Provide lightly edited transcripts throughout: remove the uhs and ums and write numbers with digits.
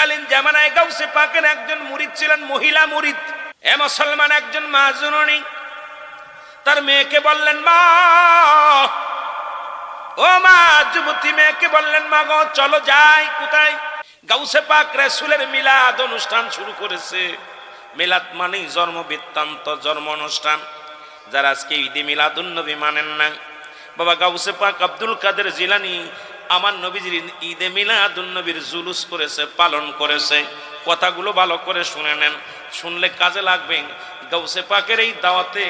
তৎকালীন জামানায় গাউসে পাকের একজন মুরিদ ছিলেন, মহিলা মুরিদ। এ মুসলমান একজন মা জননী তার মেয়েকে বললেন, মা ও মা, যুবতী মেয়েকে বললেন, মা গো চলো যাই। কোথায়? গাউসে পাক রাসূলের মিলাদ অনুষ্ঠান শুরু করেছে। মিলাদ মানেই জন্ম বৃত্তান্ত, জন্ম অনুষ্ঠান। যারা আজকে ঈদে মিলাদুন নবী মানেন না, বাবা গাউসে পাক আব্দুল কাদের জিলানী আমার নবীজির ঈদে মিলাদুন নবীর জুলুস করেছে, পালন করেছে। কথাগুলো ভালো করে শুনে নেন, শুনলে কাজে লাগবে। গাউসে পাকের এই দাওয়াতে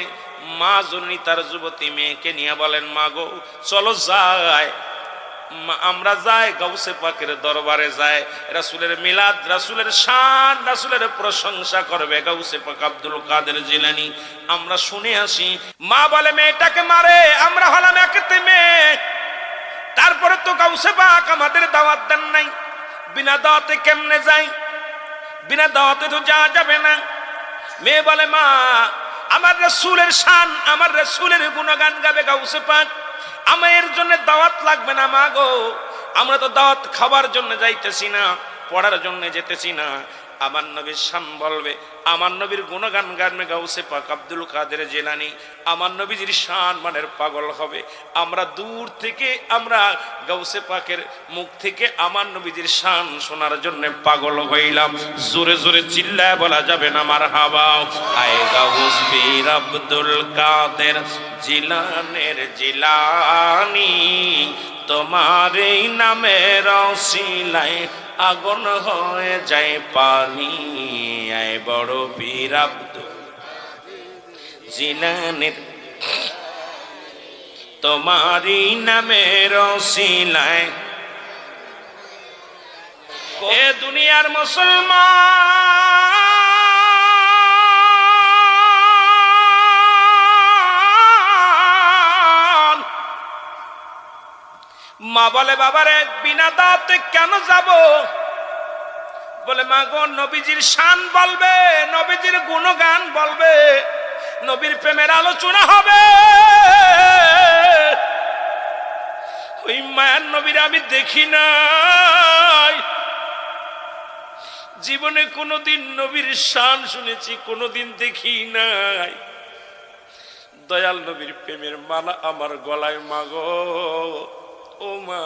মা জননী তার যুবতী মেয়েকে নিয়ে বলেন, মা গো চলো যাই, আমরা যাই গাউসে পাকের দরবারে যাই। রাসূলের মিলাদ, রাসূলের শান, রাসূলের প্রশংসা করবে গাউসে পাক আব্দুল কাদের জিলানী, আমরা শুনে আসি। মা বলে, মেয়েটাকে মারে, আমরা হলাম একতে মেয়ে, তারপরে তো গাউসে পাক আমাদের দাওয়াত দেন নাই, বিনা দাওয়াতে কেমনে যাই? বিনা দাওয়াতে তো যাওয়া যাবে না। মেয়ে বলে, মা আমার রাসূলের শান, আমার রাসূলের গুণগান গাবে গাউসে পাক, আমার জন্য দাওয়াত লাগবে না মা গো। আমরা তো দাওয়াত খাবার জন্য যাইতেছি না, পড়ার জন্য যেতেছি না। আমার নবীর শান বলবে, আমার নবীর গুণগান গানবে গাউসে পাক আব্দুল কাদের জিলানী, আমার নবীজির শান মানের পাগল হবে। আমরা দূর থেকে আমরা গাউসে পাকের মুখ থেকে আমার নবীজির শান শোনার জন্য পাগল হইলাম। জোরে জোরে চিল্লায় বলা যাবে না মারহাবা। আয় গাউস পীর আব্দুল কাদের জিলানের জিলানী, তোমার এই নামের ওসিলায় আগুন হয়ে যায় পানি। আয় বড় পীর আব্দুল জিলানের, তোমারই নামের ওসিলায়। এ দুনিয়ার মুসলমান, মা বলে, বাবারে বিনা দাওয়াতে কেন যাব? বলে, মা গো নবীজির শান বলবে, নবীজির গুণগান বলবে, নবীর প্রেমের আলোচনা হবে। ওই মায়ার নবীর আমি দেখি নাই, জীবনে কোনোদিন নবীর শান শুনেছি, কোনোদিন দেখি নাই। দয়াল নবীর প্রেমের মালা আমার গলায়, মা গো ও মা,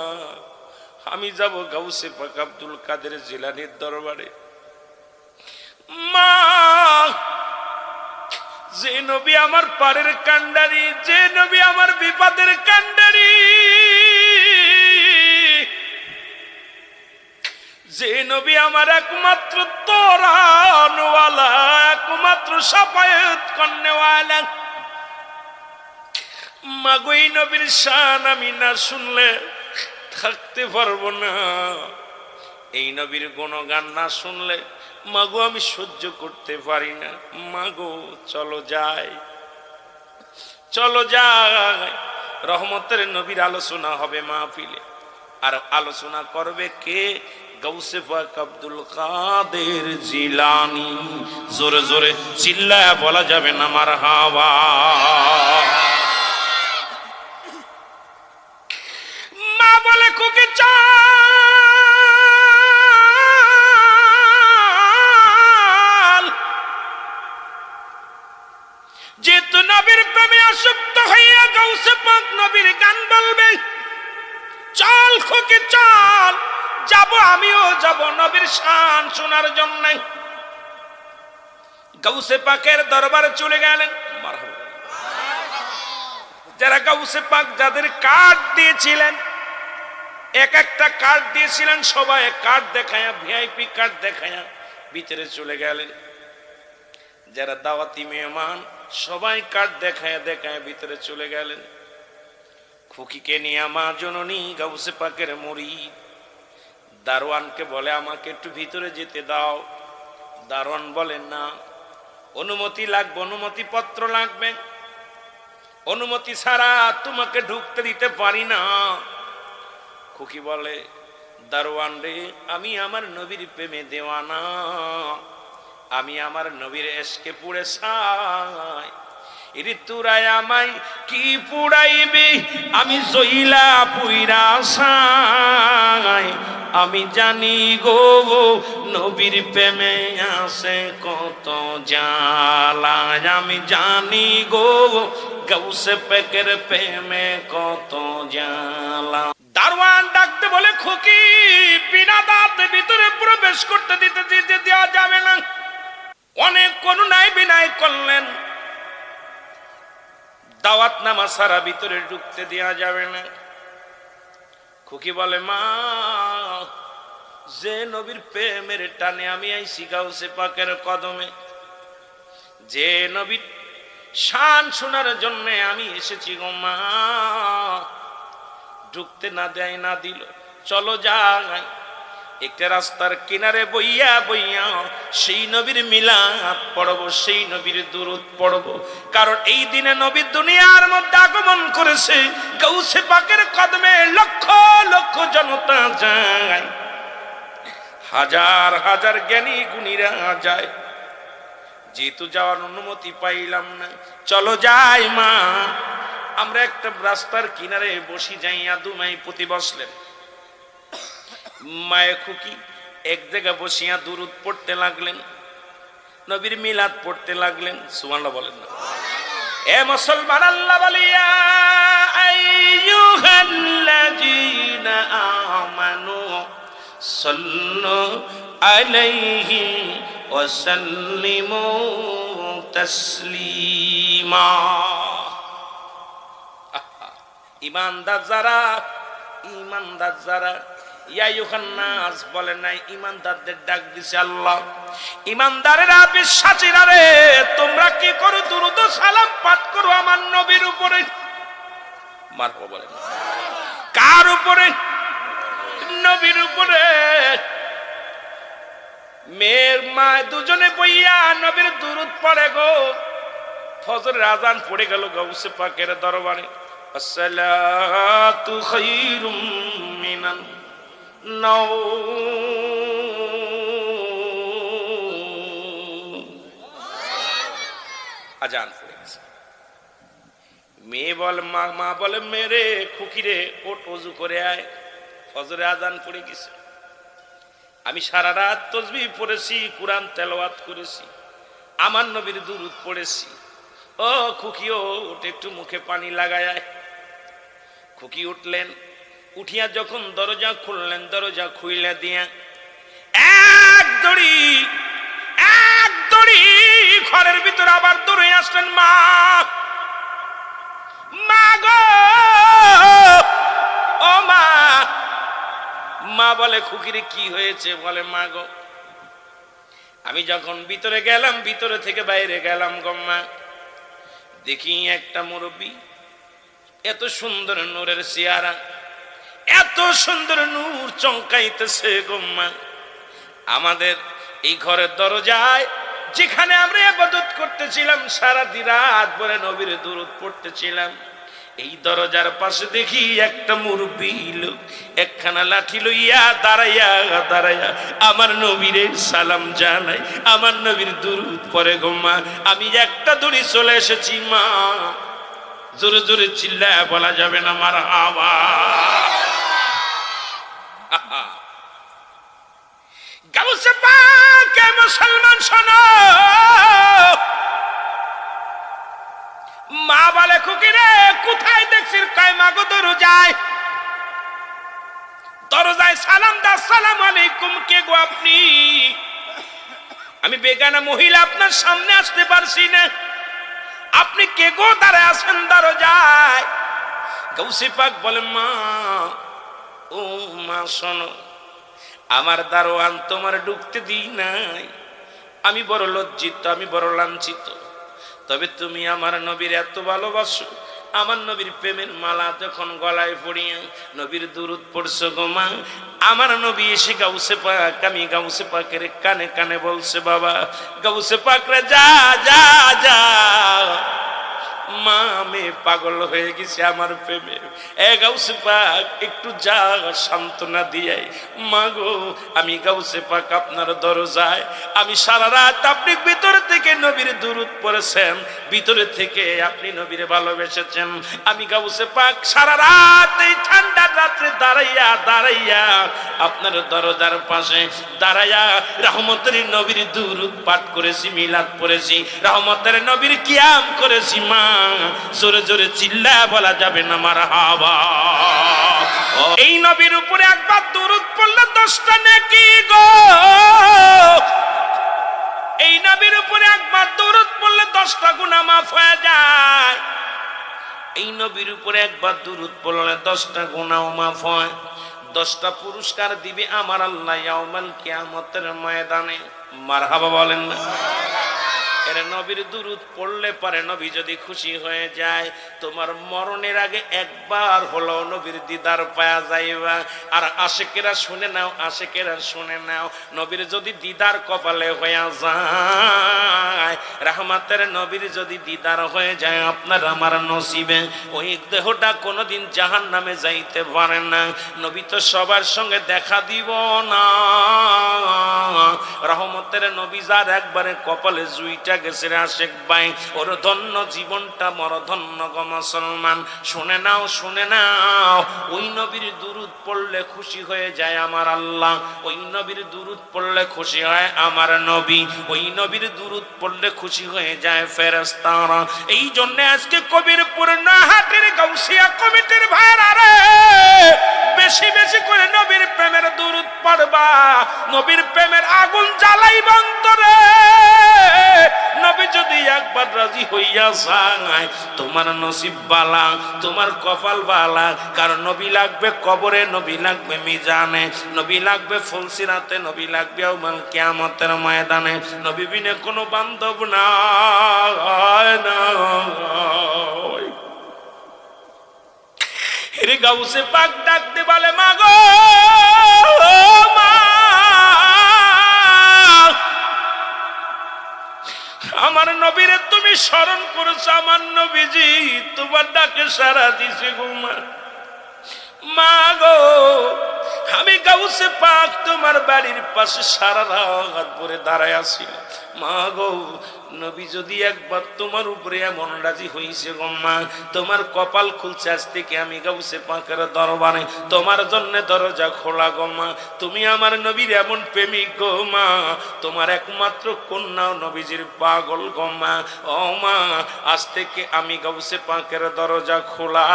আমি যাব গাউসে পাক আব্দুল কাদের জিলানীর দরবারে। মা, যে নবী আমার পারের কান্ডারি, যে নবী আমার বিপদের কান্ডারি, যে নবী আমার একমাত্র তরানওয়ালা, একমাত্র শাফায়াত করনেওয়ালা, মাগো এই নবীর শান আমি না শুনলে থাকতে পারবো না। এই নবীর গুণগান না শুনলে মাগো আমি সহ্য করতে পারি না। মাগো চলো যাই, চলো যাই। রহমতের নবীর আলোচনা হবে মাহফিলে, আর আলোচনা করবে কে? গাউসে পাক আব্দুল কাদের জিলানী। জোরে জোরে চিল্লায়া বলা যাবে না মারহাবা। মা বলে, খুকি চাল, যেহেতু নবীর প্রেমে আসক্ত হইয়া গাউসে পাক নবীর গান বলবে, চল খুকি চল, যাব আমিও যাব নবীর শান শোনার জন্য। গাউসে পাকের দরবারে চলে গেলেন। যারা গাউসে পাক যাদের কার্ড দিয়েছিলেন, এক একটা কার্ড দিয়েছিলেন, সবাই কার্ড দেখায়া, ভিআইপি কার্ড দেখায়া ভিতরে চলে গেলেন। যারা দাওয়াতি মেহমান সবাই কার্ড দেখায়া দেখায়া ভিতরে চলে গেলেন। খুকিকে নিয়ে মা জননী গাউসে পাকের মুরিদ দারোয়ানকে বলে, আমাকে একটু ভিতরে যেতে দাও। দারোয়ান বলেন, না, অনুমতি লাগবে, অনুমতি পত্র লাগবে, অনুমতি ছাড়া তোমাকে ঢুকতে দিতে পারি না। খুকি বলে, দারোয়ান রে, আমি আমার নবীর প্রেমে দেওয়ানা, আমি আমার নবীর এশকে পুড়ে ছাই। এরে তোরাই আমায় কি পুড়াইবি, আমি জইলা পুইরা ছাই, আমি জানি গো নবীর প্রেমে আসে কত জ্বালা, আমি জানি গো গাউসে পাকের প্রেমে কত জ্বালা। দারোয়ান ডাকতে বলে, খুকি বিনা দাঁতে ভিতরে প্রবেশ করতে দিতে দেওয়া যাবে না। অনেক করুণায় বিনয় করলেন, দাওয়াত নামা সারা ভিতরে ঢুকতে দেওয়া যাবে না। খুকি বলে, মা যে নবীর প্রেমের টানে আমি আইছি গাউসে পাকের কদমে, যে নবীর শান শোনার জন্য আমি এসেছি গো মা, ঢুকতে না দেয় না দিল। চলো যাই একটা রাস্তার কিনারে বইয়া বইয়া সেই নবীর মিলাদ পড়ব, সেই নবীর দুরূদ পড়ব। কারণ এই দিনে নবী দুনিয়ার মধ্যে আগমন করেছে। গাউসে পাকের কদমে লক্ষ লক্ষ জনতা যায়, হাজার হাজার জ্ঞানী গুণীরা যায়। যেহেতু যাওয়ার অনুমতি পাইলাম না, চলো যাই মা। আমরা একটা রাস্তার কিনারে বসি যাইয়া দুমাই পুতি বসলেন। মায়ে খুকি এক জায়গায় বসিয়া দুরূদ পড়তে লাগলেন, নবীর মিলাদ পড়তে লাগলেন। সুবহানাল্লাহ বলেন না? এ মুসলমান, আল্লাহ বলিয়া আইয়ুহাল্লাযীনা আমানু সাল্লু আলাইহি ওয়া সাল্লিমু তাসলিমা। ইমানদার যারা, ইমানদার যারা, ইয়া ইউহান্নাস বলেন নাই, ইমানদারদের ডাক দিছে আল্লাহ। ইমানদারেরা, বিশ্বাসীরা রে, তোমরা কি করো? দুরূদ ও সালাম পাঠ করো আমার নবীর উপরে। মারহাবা বলেন। কার উপরে? নবীর উপরে। মেয়ের মা দুজনে বইয়া নবীর দুরূদ পড়ে গো। ফজরের আযান পড়ে গেল গাউসে পাকের দরবারে। আসসালাতু খায়রুম মিনান আজান পড়ে গেছে। মেয়ে বলে, মা বলে, মেরে খুকিরে ওঠ, ওযু করে আয়, ফজরে আজান পড়ে গেছে। আমি সারা রাত তাসবিহ পড়েছি, কুরআন তেলাওয়াত করেছি, আমার নবীর দুরূদ পড়েছি। ও খুকি ওঠ, একটু মুখে পানি লাগায় আয়। খুকি উঠলেন, উঠিয়া যখন দরজা খুললেন, দরজা খুইলা দিয়া এক দড়ি ঘরের ভিতরে আবার দৌড়ে আসলেন। মা, মা গো, ও মা। মা বলে, খুকিরে কি হয়েছে? বলে, মা গো, আমি যখন ভিতরে গেলাম, ভিতরে থেকে বাইরে গেলাম গো মা, দেখি একটা মুরব্বী, এত সুন্দর নূরের চেহারা, এত সুন্দর নূর চমকাইতেছে গো মা। আমাদের এই ঘরের দরজায় যেখানে আমরা ইবাদত করতেছিলাম, সারা রাত ভরে নবীর দুরূদ পড়তেছিলাম, এই দরজার পাশে দেখি একটা মুরব্বী লোক একখানা লাঠি লইয়া দাঁড়াইয়া দাঁড়াইয়া আমার নবীরে সালাম জানাই, আমার নবীর দুরূদ পড়ে গো মা। আমি একটা দড়ি চলে এসেছি মা। জোরে জোরে চিল্লায় বলা যাবে না মারহাবা? গাউসে পাক, মুসলমান শোনো। মা বলে, খুকি রে কোথায় দেখছিস? কয় মা গো দরজায়। দরজায় সালাম দা, আসসালামু আলাইকুম। কে গো আপনি? আমি বেগানা মহিলা, আপনার সামনে আসতে পারছি না। আপনি কে গো? দাঁড়ায় আছেন দরজায়। গাউসে পাক বলে, মা, ও মা শোনো, আমার দারোয়ান তোমার ঢুকতে দিই নাই। আমি বড় লজ্জিত, আমি বড় লাঞ্ছিত। তবে তুমি আমার নবীর এত ভালোবাসো, আমার নবীর প্রেমের মালা যখন গলায় পড়িয়া নবীর দুরূদ পড়ছো গো মা, আমার নবী এসে গাউসে পাক, আমি গাউসে পাকের কানে কানে বলছে, বাবা গাউসে পাক রে, যা যা যা, মা মেয়ে পাগল হয়ে গেছে আমার প্রেমে। এ গাউসে পাক একটু যা সান্ত্বনা দিয়ে, মা গো আমি গাউসে পাক আপনার দরজায়, আমি সারা রাত আপনি ভিতর থেকে নবীর দুরূদ পড়েছেন, ভিতরে থেকে আপনি নবীরে ভালোবেসেছেন। আমি গাউসে পাক সারা রাত এই ঠান্ডা রাত্রে দাঁড়াইয়া দাঁড়াইয়া আপনার দরজার পাশে দাঁড়াইয়া রহমতের নবীর দুরূদ পাঠ করেছি, মিলাদ পড়েছি, রহমতের নবীর কিয়াম করেছি। মা জোরে জোরে চিল্লা বলা যাবে না মারহাবা। এই নবীর উপরে একবার দুরূদ পড়লে 10টা নেকি গো, এই নবীর উপরে একবার দুরূদ পড়লে 10টা গুনাহ মাফ হয়ে যায়। এই নবীর উপরে একবার দুরূদ পড়লে 10টা গুনাহ মাফ হয়। 10টা পুরস্কার দিবে আমার আল্লাহ ইয়াউমাল কিয়ামতের ময়দানে। মারহাবা বলেন না? এর নবীর দুরূদ পড়লে পারে নবী যদি খুশি হয়ে যায়, তোমার মরণের আগে একবার হলো নবীর দিদার পায়া যাইবা। আর আশিকেরা শুনে নাও, আশিকেরা শুনে নাও, নবীর যদি দিদার কপালে হয়ে যায়, রহমতের নবীর যদি দিদার হয়ে যায় আপনার আমার নসিবে, ওই দেহটা কোনোদিন জাহান্নামে যাইতে পারে না। নবী তো সবার সঙ্গে দেখা দিব না। রহমতের নবী যার একবারে কপালে জুইটা গেছে আশেক ভাই, ওর ধন্য জীবনটা মরধন্য গো মুসলমান। শুনে নাও, শুনে নাও, ওই নবীর দুরূদ পড়লে খুশি হয়ে যায় আমার আল্লাহ, ওই নবীর দুরূদ পড়লে খুশি হয় আমার নবী, ওই নবীর দুরূদ পড়লে খুশি হয়ে যায় ফেরেশতারা। এই জন্য আজকে কবিরপুর নাহাটের গাউসিয়া কমিটির ভাইরা রে, বেশি বেশি করে নবীর প্রেমের দুরূদ পড়বা, নবীর প্রেমের আগুন জ্বালাইবা অন্তরে। নবী যদি একবার রাজি হইয়া যায়, তোমার নসিব বালা, তোমার কপাল বালা। কারণ নবী লাগবে কবরে, নবী লাগবে মিজানে, নবী লাগবে ফুলসিরাতে, নবী লাগবে ইয়াউমাল কিয়ামতের ময়দানে। নবী বিনে কোনো বান্ধব নাই। রে গাউসে পাক ডাকতে বলে মা গো মা, আমার নবীরে তুমি স্মরণ করেছো, আমার নবীজি তোমার ডাকে সাড়া দিছে গো মা। মা গো আমি গাউসে পাক তোমার বাড়ির পাশে সারা রাত ভরে দাঁড়ায় আছি। মা গো নবী যদি একবার তোমার উপরে এমন রাজি হইছে গো মা, তোমার কপাল খুলছে আজ থেকে আমি গাউসে পাকের দরবারে, তোমার জন্য দরজা খোলা গো মা। তুমি আমার নবীর এমন প্রেমিক গো মা, তোমার একমাত্র কন্যাও নবীজির পাগল গো মা। ও মা আজ থেকে আমি গাউসে পাকের দরজা খোলা,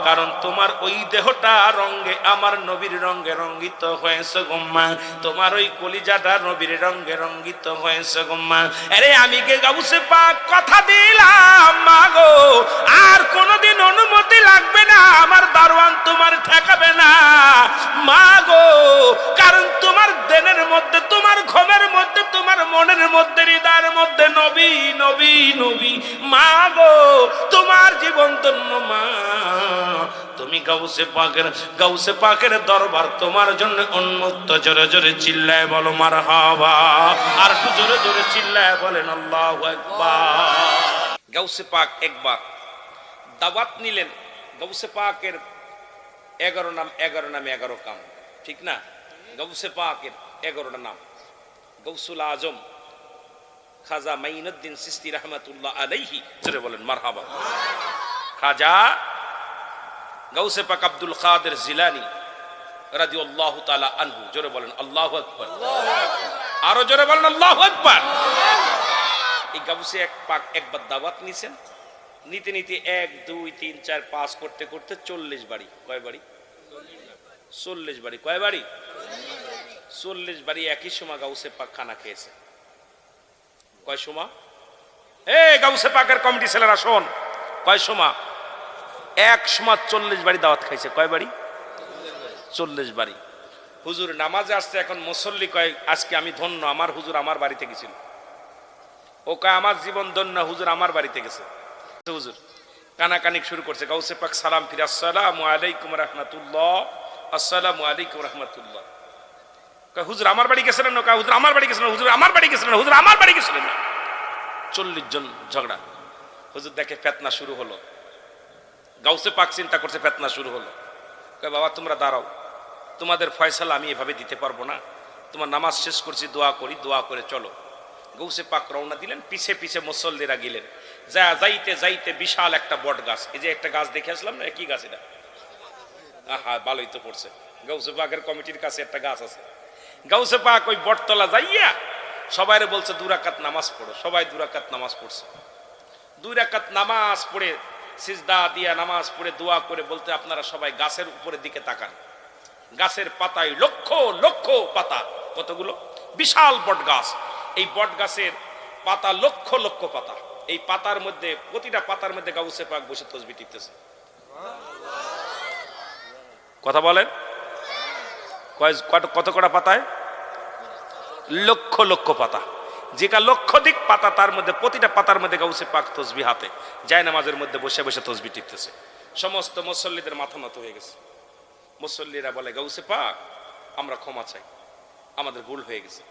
কারণ তোমার ওই দেহটা রঙে আমার নবীর রঙে রঙ্গিত হয়েছে গো মা, তোমার ওই কলিজাটা নবীর রঙে রঙ্গিত হয়েছে গো মা। আরে আমি কে গাউসে পাক কথা দিলাম মা গো, আর কোনোদিন অনুমতি লাগবে না, আমার দারওয়ান তোমার ঠেকাবে না মা গো। কারণ তোমার দেনের মধ্যে, তোমার ঘুমের মধ্যে, তোমার মনের মধ্যে, হৃদয়ের মধ্যে নবী নবী নবী মা গো, তোমার জীবন ধন্য মা। তুমি গাউসে পাকের দরবার তোমার জন্য উন্মুক্ত। জোরে জোরে চিল্লায় বলো মারহাবা, আর একটু জোরে জোরে চিল্লায় বলেন আল্লাহু আকবার। গাউসে পাক একবার দাওয়াত নিলেন। গাউসে পাকের 11 নাম, 11 নামে 11 কাম, ঠিক না? গাউসে পাকের 11টা নাম। গাউসুল আজম খাজা মাইনুদ্দিন চিশতি রাহমাতুল্লাহ আলাইহি, জোরে বলেন মারহাবা। খাজা গাউসে পাক আব্দুল কাদের জিলানী রাদিয়াল্লাহু তাআলা আনহু, জোরে বলেন আল্লাহু আকবার। আরো জোরে বলেন আল্লাহু আকবার। এই গাউসে পাক একবার দাওয়াত নিছেন, নিতে নিতে 1 2 3 4 5 করতে করতে 40 বাড়ি। কয় বাড়ি? 40 বাড়ি। কয় বাড়ি? 40 বাড়ি একই সময় গাউসে পাক খানা খেয়েছে। কয় সময়? গাউসে পাকের কমিটি ছেলেরা শোন, কয় সময়? এক সময় 40 বাড়ি দাওয়াত খাইছে। কয় বাড়ি? 40 বাড়ি। হুজুর নামাজে আসছে, এখন মুসল্লি কয় আজকে আমি ধন্য, আমার হুজুর আমার বাড়িতে গেছিল। ও কয় আমার জীবন ধন্য, হুজুর আমার বাড়িতে গেছে। হুজুর কানাকানি শুরু করছে। গাউসে পাক সালাম ফিরে, আসসালামু আলাইকুম রাহমাতুল্লাহ, আসসালামু আলাইকুম রাহমাতুল্লাহ। কয় হুজুর আমার বাড়ি গেছিলেন না? কয় হুজুর আমার বাড়ি গেছিলেন, হুজুর আমার বাড়ি গেছিলেন, হুজুর আমার বাড়ি গেছিলেন। 40 জন ঝগড়া। হুজুর দেখে ফেতনা শুরু হলো। গাউসে পাক চিন্তা করছে ফেতনা শুরু হলো। কয় বাবা তোমরা দাঁড়াও, তোমাদের ফয়সালা আমি এভাবে দিতে পারবো না, তোমার নামাজ শেষ করছি, দোয়া করি, দোয়া করে চলো। গৌসে পাক রওনা দিলেন, পিছে পিছে মুসল্লিরা গেলেন। যাইতে যাইতে বিশাল একটা বট গাছ, এই যে একটা গাছ দেখে আসলাম না, কি গাছ এটা? আহা, ভালোই তো পড়ছে। গৌসে পাকের কমিটির কাছে একটা গাছ আছে। গৌসে পাক ওই বটতলা যাইয়া সবাইরে বলছে 2 রাকাত নামাজ পড়ো। সবাই 2 রাকাত নামাজ পড়ছে। 2 রাকাত নামাজ পড়ে সিজদা দিয়া নামাজ পড়ে দোয়া করে বলতে, আপনারা সবাই গাছের উপরের দিকে তাকান। গাছের পাতায় লক্ষ লক্ষ পাতা। কতগুলো? বিশাল বট গাছ। এই বট গাছের পাতা লক্ষ লক্ষ পাতা। এই পাতার মধ্যে, প্রতিটা পাতার মধ্যে গাউসে পাক বসে তসবিহ টিপতেছে। কথা বলেন, কত কটা পাতায়? লক্ষ লক্ষ পাতা। যেটা লক্ষাধিক পাতা, তার মধ্যে প্রতিটা পাতার মধ্যে গাউসে পাক তসবিহ হাতে যায় নামাজের মধ্যে বসে বসে তসবিহ টিপতেছে। সমস্ত মুসল্লিদের মাথা নত হয়ে গেছে। মুসল্লিরা বলে, গাউসে পাক আমরা ক্ষমা চাই, আমাদের ভুল হয়ে গেছে।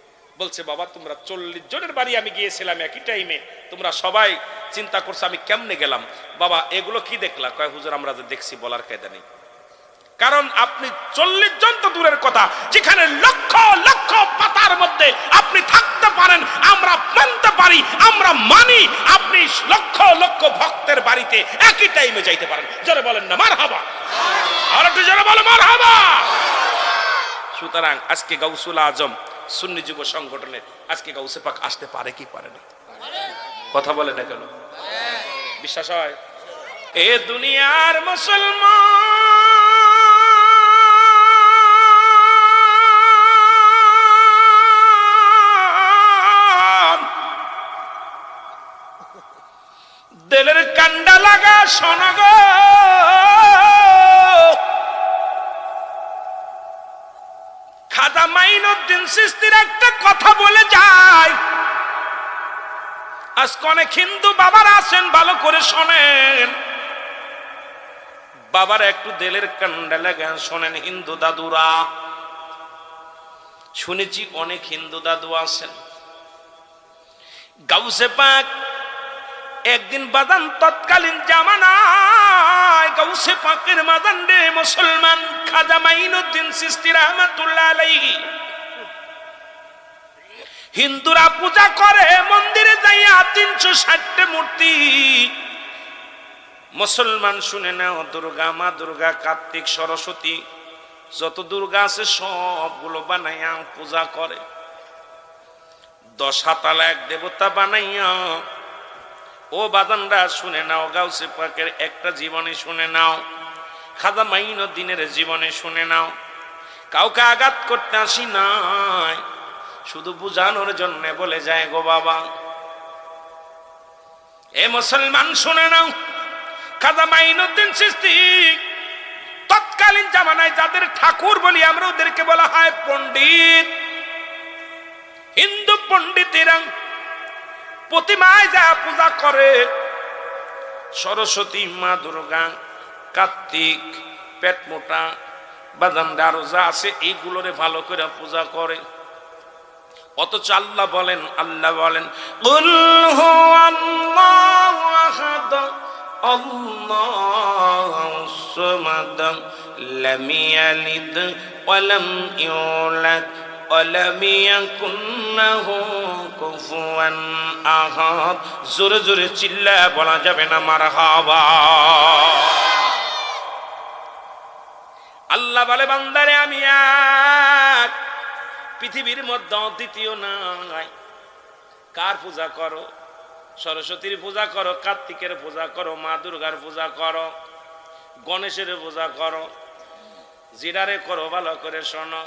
বলছে, বাবা তোমরা 40 জনের বাড়ি আমি গিয়েছিলাম একই টাইমে, তোমরা সবাই চিন্তা করছো আমি কেমনে গেলাম। বাবা এগুলো কি দেখলা? কয় হুজুর আমরা যে দেখছি বলার কায়দা নেই। কারণ আপনি 40 জন তো দূরের কথা, যেখানে লক্ষ লক্ষ পাতার মধ্যে আপনি থাকতে পারেন, আমরা মানতে পারি, আমরা মানি আপনি লক্ষ লক্ষ ভক্তের বাড়িতে একই টাইমে যাইতে পারেন। জোরে বলেন না মারহাবা। আর একটু জোরে বলেন মারহাবা। সুতরাং আজকে গাউসুল আজম সুন্নি যুব সংগঠনের আজকে গাউসে পাক আসতে পারে কি পারে না? কথা বলে না কেন? বিশ্বাস হয়? এ দুনিয়ার মুসলমান, দিলের কান্ডা লাগা শোনা গো, খাজা মাইনুদ্দিন চিশতির একটা কথা বলে যায়। আজকে অনেক হিন্দু বাবারা আছেন, ভালো করে শোনেন। বাবার একটু দিলের কান্ডা লাগে শোনেন। হিন্দু দাদুরা, শুনেছি অনেক হিন্দু দাদু আছেন। গাউসে পাক একদিন বাজান, তৎকালীন জামানায় গাউসে পাকের মাজান রে মুসলমান খাজা মাইনুদ্দিন চিশতি রাহমাতুল্লাহ আলাইহি, হিন্দুরা পূজা করে মন্দিরে যাইয়া 360টা মূর্তি। মুসলমান শুনে নাও, দুর্গা মা, দুর্গা, কার্তিক, সরস্বতী, যত দুর্গা আছে সবগুলো বানাইয়া পূজা করে। 10 হাতালা এক দেবতা বানাইয়া। ও বাজানরা শুনে নাও, গাউসে পাকের একটা জীবনী শুনে নাও, খাজা মাইনুদ্দিনের জীবনে শুনে নাও। কাউকে আঘাত করতে আসি নাই, শুধু বুঝানোর জন্য বলে যায় গো বাবা। এ মুসলমান শুনে নাও, খাজা মাইনুদ্দিন চিশতি তৎকালীন জামানায় যাদের ঠাকুর বলি আমরা, ওদেরকে বলা হয় পণ্ডিত। হিন্দু পণ্ডিতেরা প্রতিমায় যা পূজা করে, সরস্বতী, মা দুর্গা, কার্তিক, পেট মোটা, বাদামডা আরো যা আছে এইগুলোরে ভালো করে পূজা করে। অথচ আল্লাহ বলেন, আল্লাহ বলেন, কুল হুয়াল্লাহু আহাদ আল্লাহুস সামাদ লাম ইয়ালিদ ওয়া লাম ইউলাদ ওয়া লাম ইয়াকুন লাহু কুফুয়ান আহাদ। জোরে জোরে চিল্লায়া বলা যাবে না মারহাবা। আল্লাহ বলে, বান্দারে আমি এক, পৃথিবীর মধ্যে দ্বিতীয় নাই। কার পূজা করো? সরস্বতীর পূজা করো, কার্তিকের পূজা করো, মা দুর্গার পূজা করো, গণেশের পূজা করো, জিরারে করো, ভালো করে শোনো।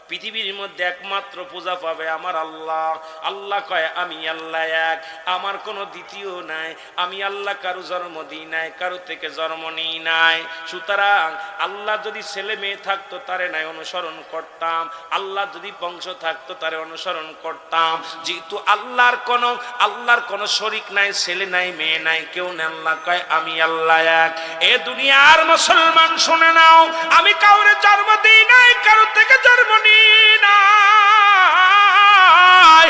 পৃথিবীর মধ্যে একমাত্র পূজা পাবে আমার আল্লাহ। আল্লাহ কয় আমি আল্লাহ এক, আমার কোনো দ্বিতীয় নাই। আমি আল্লাহ কারো জন্ম দিই নাই, কারো থেকে জন্ম নিই নাই। সুতরাং আল্লাহ যদি ছেলে মেয়ে থাকতো তারে নাই অনুসরণ করতাম, আল্লাহ যদি বংশ থাকতো তারে অনুসরণ করতাম। যেহেতু আল্লাহর কোনো শরীক নাই, ছেলে নাই, মেয়ে নাই, কেউ নেই। আল্লাহ কয় আমি আল্লাহ এক। এ দুনিয়ার মুসলমান শুনে নাও, আমি কাউরে জন্ম দিই নাই, কারো থেকে জন্ম নিই নাই।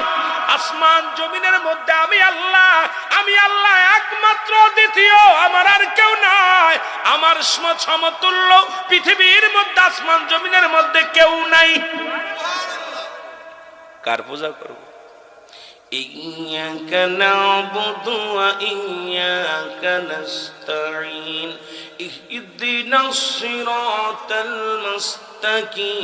আসমান জমিনের মধ্যে আমি আল্লাহ আমি আল্লাহ একমাত্র দ্বিতীয়, আমার আর কেউ নাই, আমার সমতুল্য পৃথিবীর মধ্যে আসমান জমিনের মধ্যে কেউ নাই। কার পূজা করব? إياك نعبد وإياك نستعين اهدنا الصراط المستقيم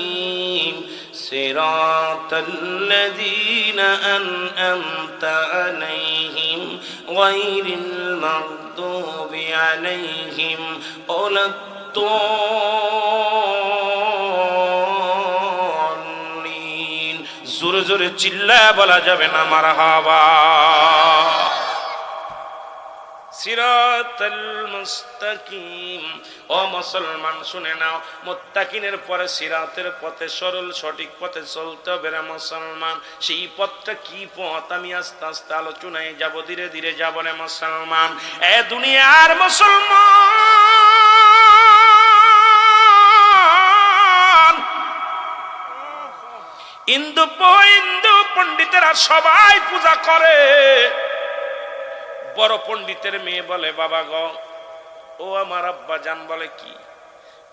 صراط الذين أنعمت عليهم غير المغضوب عليهم ولا জোরে জোরে চিল্লায় বলা যাবে না মারহাবা। সিরাতাল মুস্তাকিম। ও মুসলমান শুনে নাও, মুত্তাকিনের পরে সিরাতের পথে, সরল সঠিক পথে চলতে হবে রে মুসলমান। সেই পথটা কি পথ আমি আস্তে আস্তে আলোচনায় যাব, ধীরে ধীরে যাব রে মুসলমান। এ দুনিয়ার মুসলমান, হিন্দু পণ্ডিতেরা সবাই পূজা করে। বড় পণ্ডিতের মেয়ে বলে, বাবা গো, ও আমার আব্বা জান বলে কি,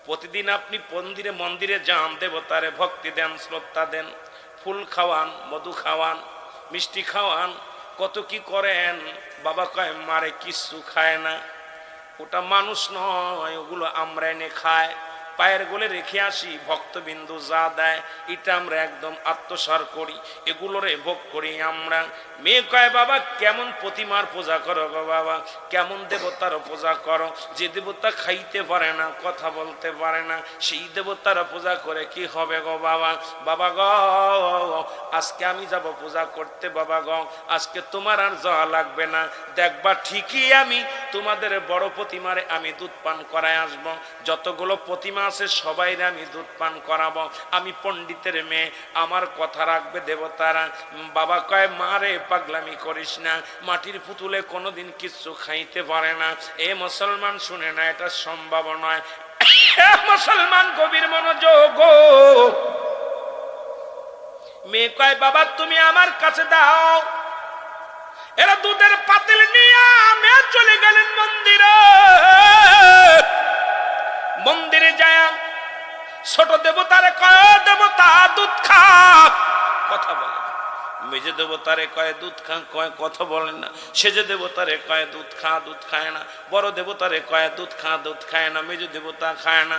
প্রতিদিন আপনি মন্দিরে যান, দেবতারে ভক্তি দেন, শ্রদ্ধা দেন, ফুল খাওয়ান, মধু খাওয়ান, মিষ্টি খাওয়ান, কত কি করেন। বাবা কয়, মারে কিচ্ছু খায় না, ওটা মানুষ নয়, ওগুলো আমরা এনে খায়, পায়ের গোলে রেখে আসি, ভক্তবিন্দু যা দেয় এটা আমরা একদম আত্মসার করি, এগুলোরে ভোগ করি আমরা। মেয়ে কয়, বাবা কেমন প্রতিমার পূজা করো গো বাবা, কেমন দেবতার পূজা করো, যে দেবতা খাইতে পারে না, কথা বলতে পারে না, সেই দেবতার পূজা করে কি হবে গো বাবা। বাবা গো, আজকে আমি যাব পূজা করতে, বাবা গো আজকে তোমার আর যাওয়া লাগবে না, দেখবা ঠিকই আমি তোমাদের বড় প্রতিমারে আমি দুধ পান করায় আসবো, যতগুলো প্রতিমা আছে সবাইরে আমি দুধ পান করাবো। আমি পণ্ডিতের মেয়ে, আমার কথা রাখবে দেবতারা। বাবা কয়, মারে পাগলামি করিস না, মাটির পুতুলে কোনোদিন কিচ্ছু খাইতে পারে না। এ মুসলমান শুনে না, এটা সম্ভব নয়। মুসলমান গভীর মনোযোগ। মেয়ে কয়, বাবা তুমি আমার কাছে দাও। এরা দুধের পাতিল নিয়ে মেয়ে চলে গেলেন মন্দিরে। মন্দিরে যায় ছোট দেবতারে কয়, দেবতা দুধ খা, কথা বলে। মেজে দেবতারে কয় দুধ খা, কয় কথা বলেন না। সেজে দেবতারে কয় দুধ খা, দুধ খায় না। বড় দেবতারে কয় দুধ খা, দুধ খায় না। মেজে দেবতা খায় না।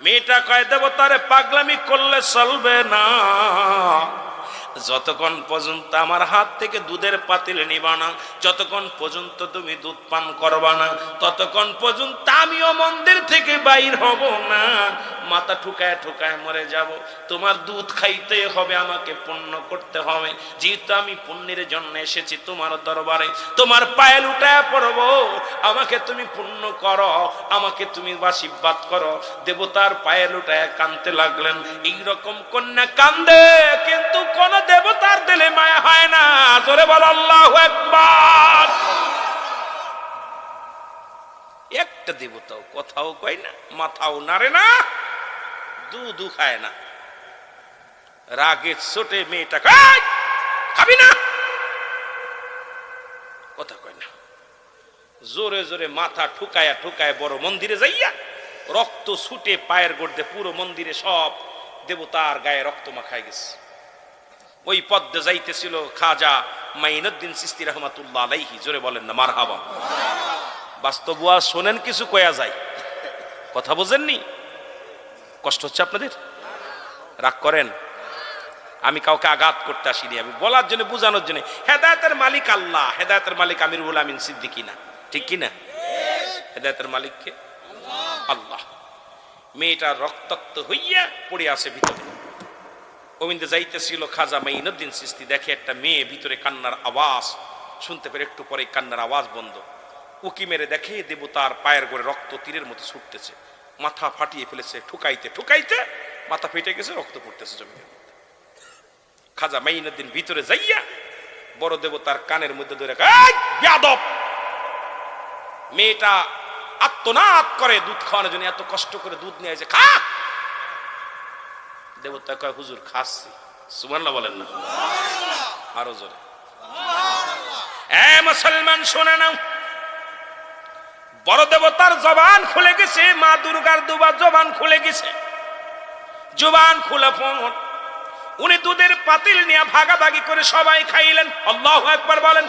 মেয়েটা কয়, দেবতারে পাগলামি করলে চলবে না, যতক্ষণ পর্যন্ত আমার হাত থেকে দুধের পাতিল নিবা না, যতক্ষণ পর্যন্ত তুমি দুধ পান করবা না, ততক্ষণ পর্যন্ত আমিও মন্দির থেকে বাইর হব না। মাথা ঠুকায় ঠুকায় মরে যাব। তোমার দুধ খাইতে হবে, আমাকে পুণ্য করতে হবে। যেহেতু আমি পুণ্যের জন্য এসেছি তোমার দরবারে, তোমার পায়ে লুটায় পড়ব, আমাকে তুমি পুণ্য করো, আমাকে তুমি আশীর্বাদ করো। দেবতার পায়ে লুটায় কাঁদতে লাগলেন। এইরকম কন্যা কান্দে, কিন্তু কোন দেবতার দিলে মায়া হয় না। জোরে বল আল্লাহু আকবার। একটা দেবতাও কথাও কয় না, মাথাও নাড়ে না, দুধও খায় না। রাগে ছোটে মেয়েটা খাবি না, কথা কয় না। জোরে জোরে মাথা ঠুকায়া ঠুকায় বড় মন্দিরে যাইয়া রক্ত ছুটে পায়ের গড়তে পুরো মন্দিরে সব দেবতার গায়ে রক্ত মাখায় গেছে। ওই পদ্মে যাইতেছিল খাজা মাইনুদ্দিন চিশতি রহমাতুল্লাহ আলাইহি। জোরে বলেন না মারহাবা। বাস্তব ওয়াজ শোনেন, কিছু কয়া যায়, কথা বোঝেননি? কষ্ট হচ্ছে আপনাদের? রাগ করেন? আমি কাউকে আঘাত করতে আসিনি, আমি বলার জন্য, বোঝানোর জন্য। হেদায়েতের মালিক আল্লাহ, হেদায়েতের মালিক আমিরুল আমিন সিদ্দিকী না, ঠিক কি না? হেদায়েতের মালিক কে? আল্লাহ। মেয়েটা রক্তাক্ত হইয়া পড়ে আছে ভিতরে। গোবিন্দে যাইতেছিল খাজা মাইনুদ্দিন চিশতি, দেখে একটা মেয়ে ভিতরে কান্নার আওয়াজ শুনতে পেরে, একটু পরে কান্নার আওয়াজ বন্ধ। উকি মেরে দেখে দেবতার পায়ের গোড়ে রক্ত তীরের মতো ছুটতেছে। মাথা ফাটিয়ে ফেলেছে, ঠুকাইতে ঠুকাইতে মাথা ফেটে গেছে, রক্ত পড়তেছে জমিনের মধ্যে। খাজা মাইনুদ্দিন ভিতরে যাইয়া বড় দেবতার কানের মধ্যে ধরে, বেয়াদব! মেয়েটা আত্মনাদ করে দুধ খাওয়ানোর জন্য, এত কষ্ট করে দুধ নিয়ে আসে, খা। দেবতা কয়, হুজুর খাচ্ছি। সুবহানাল্লাহ বলেন না, আরো জোরে। এ মুসলমান শুনে নাও, বড় দেবতার জবান খুলে গেছে, মা দুর্গার দুবার জবান খুলে গেছে। জবান খোলা পর উনি দুধের পাতিল নিয়ে ভাগাভাগি করে সবাই খাইলেন। আল্লাহু আকবার বলেন।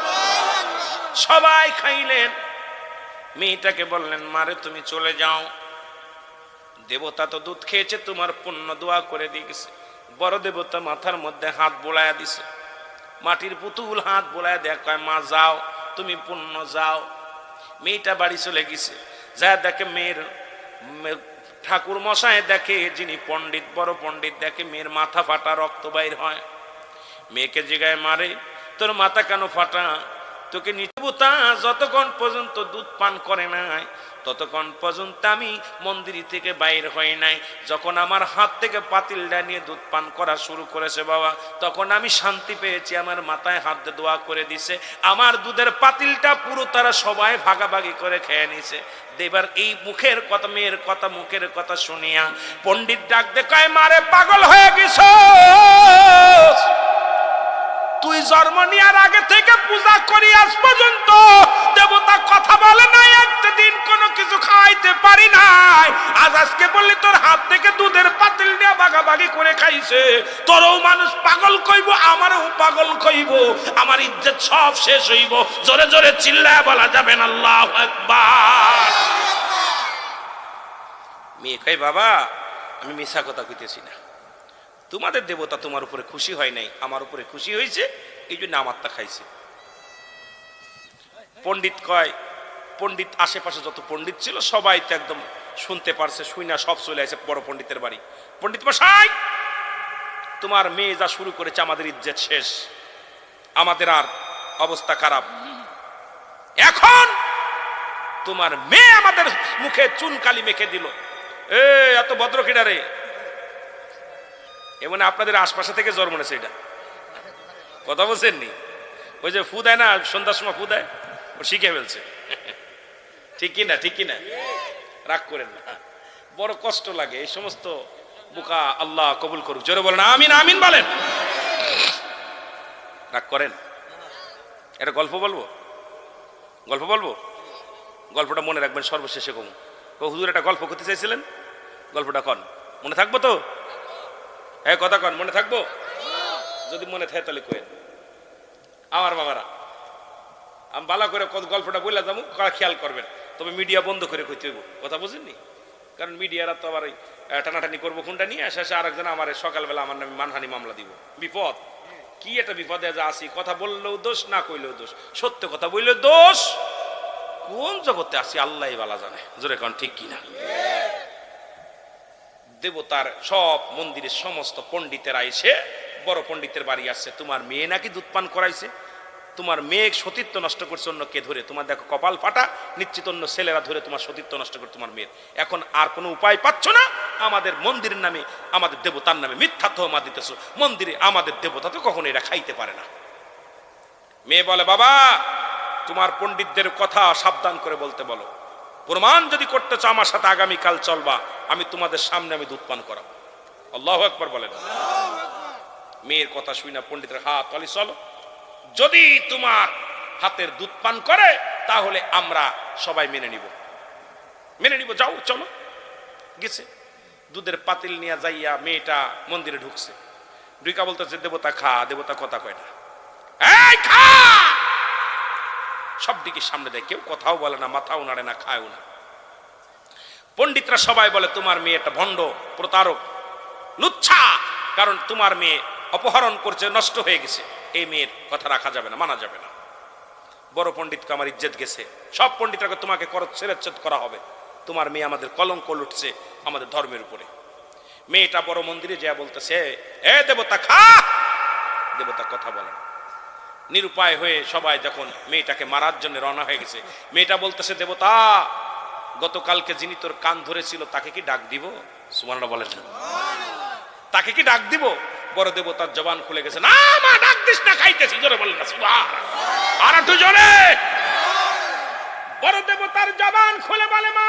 সবাই খাইলেন। মেয়েটাকে বললেন, মারে তুমি চলে যাও, দেবতা তো দুধ খেয়েছে, তোমার পুণ্য দোয়া করে দিয়ে গেছে। বড় দেবতা মাথার মধ্যে হাত বোলায়া দিছে, মাটির পুতুল হাত বোলায়া দেয়া কয়, মা যাও, তুমি পুণ্য যাও। মেয়েটা বাড়ি চলে গেছে। যা দেখে মেয়ের ঠাকুর মশাই দেখে, যিনি পণ্ডিত, বড় পণ্ডিত, দেখে মেয়ের মাথা ফাটা, রক্ত বাইর হয়। মেয়েকে জিগায়, মারে তোর মাথা কেন ফাটা? তোকে নিত্যবতা যতক্ষণ পর্যন্ত দুধ পান করে নাই ততক্ষণ পর্যন্ত আমি মন্দির থেকে বাইর হই নাই। যখন আমার হাত থেকে পাতিলটা নিয়ে দুধ পান করা শুরু করেছে বাবা, তখন আমি শান্তি পেয়েছি। আমার মাথায় হাত দিয়ে দোয়া করে দিছে, আমার দুধের পাতিলটা পুরো তারা সবাই ভাগাভাগি করে খেয়ে নিছে। এবার এই মুখের কথা, মেয়ের কথা, মুখের কথা শুনিয়া পণ্ডিত ডাক দেখায়, মারে পাগল হয়ে গেছ, তুই জন্ম নেওয়ার আগে থেকে পূজা করি আজ পর্যন্ত দেবতা কথা বলে নাই, একটা দিন কোনো কিছু খাইতে পারি নাই। আজকে বললি তোর হাত থেকে দুধের পাতিল নিয়ে ভাগাভাগি করে খাইছে, তোরও মানুষ পাগল কইব, আমারও পাগল কইব, আমার ইজ্জত সব শেষ হইব। জোরে জোরে চিল্লায় বলা যাবে না আল্লাহু আকবার। মেয়ে কই, বাবা আমি মিছা কথা কইতেছি না, তোমাদের দেবতা তোমার উপরে খুশি হয় নাই, আমার উপরে খুশি হয়েছে, এই জন্য আমারটা খাইছে। পণ্ডিত কয়, পণ্ডিত আশেপাশে যত পণ্ডিত ছিল সবাই তো একদম শুনতে পারছে, শুই না সব চলে আসে বড় পণ্ডিতের বাড়ি। পণ্ডিত মশাই, তোমার মেয়ে যা শুরু করেছে, আমাদের ইজ্জত শেষ, আমাদের আর অবস্থা খারাপ। এখন তোমার মেয়ে আমাদের মুখে চুনকালি মেখে দিল। এত ভদ্র কিডারে, এমন আপনাদের আশপাশে থেকে জন্ম নেছে, এটা কথা বলছেন নি? ওই যে ফু দেয় না সন্ধ্যার সময়, ফু দেয়, ও শিখে ফেলছে। ঠিক কিনা? ঠিক কিনা? রাগ করেন না, বড় কষ্ট লাগে এই সমস্ত বোকা। আল্লাহ কবুল করুক, জোরে বলেন আমিন। আমিন বলেন। রাগ করেন? এটা গল্প বলবো, গল্প বলবো, গল্পটা মনে রাখবেন, সর্বশেষে কম। হুজুর একটা গল্প করতে চাইছিলেন, গল্পটা কন, মনে থাকবো তো? হ্যাঁ কথা কন, মনে থাকবো? যদি মনে থাকে তাহলে কয়েন। আমার বাবারা, আমি বালা করে গল্পটা বললে যাবো, খেয়াল করবেন, তবে মিডিয়া বন্ধ করে কইতে হইব, কথা বুঝেননি? কারণ মিডিয়ারা তো আবার টানাটানি করবো কোনটা নিয়ে, শেষে আরেকজন আমার সকালবেলা আমার নামে মানহানি মামলা দিব। বিপদ, কি একটা বিপদে যা আসি, কথা বললেও দোষ, না কইলেও দোষ, সত্য কথা বললেও দোষ। কোন জগতে আসি আল্লাহ বালা জানে, জোরে কন ঠিক কিনা? দেবতার সব মন্দিরের সমস্ত পণ্ডিতেরা এসে বড় পণ্ডিতের বাড়ি আসছে, তোমার মেয়ে নাকি দুধ পান করাইছে, তোমার মেয়ে সতীত্ব নষ্ট করছে অন্য কে ধরে, তোমার দেখো কপাল ফাটা, নিশ্চিত অন্য ছেলেরা ধরে তোমার সতীত্ব নষ্ট করে তোমার মেয়ের। এখন আর কোনো উপায় পাচ্ছ না, আমাদের মন্দিরের নামে, আমাদের দেবতার নামে মিথ্যা তহমা দিতেছ। মন্দিরে আমাদের দেবতা তো কখনো এরা খাইতে পারে না। মেয়ে বলে, বাবা তোমার পণ্ডিতদের কথা সাবধান করে বলতে বলো, প্রমাণ যদি করতে চাও আমার সাথে আগামীকাল চলবা, আমি তোমাদের সামনে আমি দুধ পান করাবো। আল্লাহু আকবার বলেন। মেয়ের কথা শুই না পণ্ডিতের হাত তালি, চলো, যদি তোমার হাতের দুধ পান করে তাহলে আমরা সবাই মেনে নিব, মেনে নিব, যাও চলো। গেছে, দুধের পাতিল নিয়ে যাইয়া মেয়েটা মন্দিরে ঢুকছে। ঢুকা বলতেছে, দেবতা খা। দেবতা কথা কয় না, এই খা। সব দিকে সামনে দেয়, কেউ কথাও বলে না, মাথাও নাড়ে না, খায়ও না। পণ্ডিতরা সবাই বলে, তোমার মেয়ে একটা ভণ্ড, প্রতারক, লুচ্ছা, কারণ তোমার মেয়ে অপহরণ করছে, নষ্ট হয়ে গেছে, এই মেয়ের কথা রাখা যাবে না, মানা যাবে না। বড় পণ্ডিতকে আমার ইজ্জত গেছে, সব পণ্ডিতরাকে তোমাকে ছেড়েচ্ছেদ করা হবে, তোমার মেয়ে আমাদের কলঙ্ক লুটছে আমাদের ধর্মের উপরে। মেয়েটা বড় মন্দিরে যা বলতেছে, এ দেবতা খা। দেবতা কথা বলে। নিরুপায় হয়ে সবাই যখন মেয়েটাকে মারার জন্য রওনা হয়ে গেছে, মেয়েটা বলতেছে, দেবতা গতকালকে যিনি তোর কান ধরেছিল তাকে কি ডাক দিব? সুবহানাল্লাহ বলেন, তাকে কি ডাক দিব? বড় দেবতার জবান খুলে গেছে, না মা ডাক দিস না, খাইতেছি। জোরে বলেন না সুবহানাল্লাহ, আর একটু জোরে। বড় দেবতার জবান খুলে বলে, মা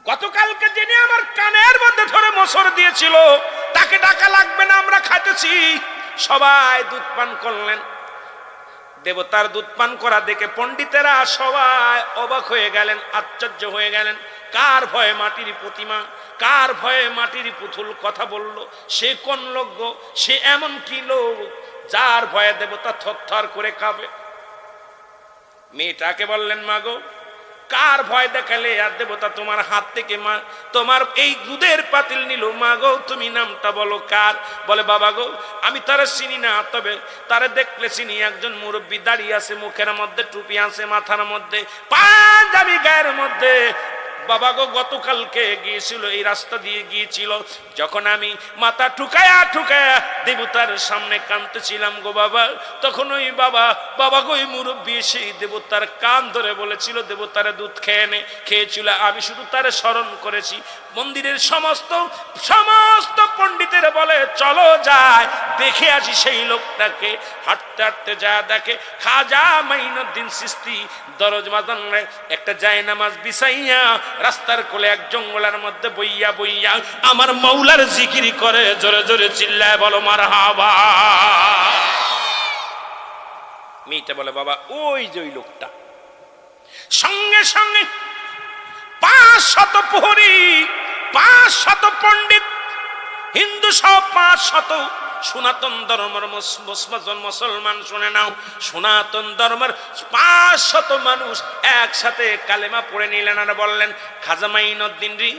গতকালকে যিনি আমার কানের মধ্যে ধরে মোচড় দিয়েছিল তাকে ডাকা লাগবে না, আমরা খাইতেছি। সবাই দুধ পান করলেন। দেবতার দুধ পান করা দেখে পণ্ডিতেরা সবাই অবাক হয়ে গেলেন, আশ্চর্য হয়ে গেলেন। কার ভয়ে মাটির প্রতিমা, কার ভয়ে মাটির পুতুল কথা বলল? সে কোন লোক গো? সে এমন কি লোক যার ভয়ে দেবতা থরথর করে কাঁপে? মেয়েটাকে বললেন, মা গো, কার ভয় দেখালে আর দেবতা তোমার হাত থেকে মা তোমার এই দুধের পাতিল নিল? মা গো, তুমি নামটা বলো কার? বলে, বাবা গো, আমি তারা চিনি না, তবে তারা দেখলে চিনি। একজন মুরব্বী দাঁড়িয়ে আছে, মুখের মধ্যে টুপি আছে, মাথার মধ্যে পাঞ্জাবি, গায়ের মধ্যে। বাবা গো, গতকালকে গিয়েছিল, এই রাস্তা দিয়ে গিয়েছিল, যখন আমি মাথা ঠুকায়া ঠুকায়া দেবতার সামনে কাঁদতেছিলাম গো বাবা, তখন ওই বাবা গো, ওই মুরব্বী সেই দেবতার কান ধরে বলেছিল দেবতার দুধ খেয়ে নে, খেয়েছিল। আমি শুধু তারে স্মরণ করেছি। মন্দিরের সমস্ত পণ্ডিতের বলে, চলো যায় দেখে আসি সেই লোকটাকে। হাঁটতে হাঁটতে যা দেখে খাজা মাইনুদ্দিন চিশতি দরজ বাজান একটা জায়নামাজ বিছাইয়া রাস্তার কোলে এক জঙ্গলের মধ্যে বইয়া বইয়া আমার মৌলার জিকিরি করে। জোরে জোরে চিল্লায় বলো মারহাবা। মেয়েটা বলে, বাবা ওই যে ওই লোকটা। সঙ্গে সঙ্গে 500 প্রহরী, 500 পণ্ডিত, হিন্দু সব 500 সনাতন ধর্মের মুসলমান, শুনে নাও, সনাতন ধর্মের 500 মানুষ একসাথে কালেমা পড়ে নিলেন আর বললেন, খাজা মাইনুদ্দিন রি,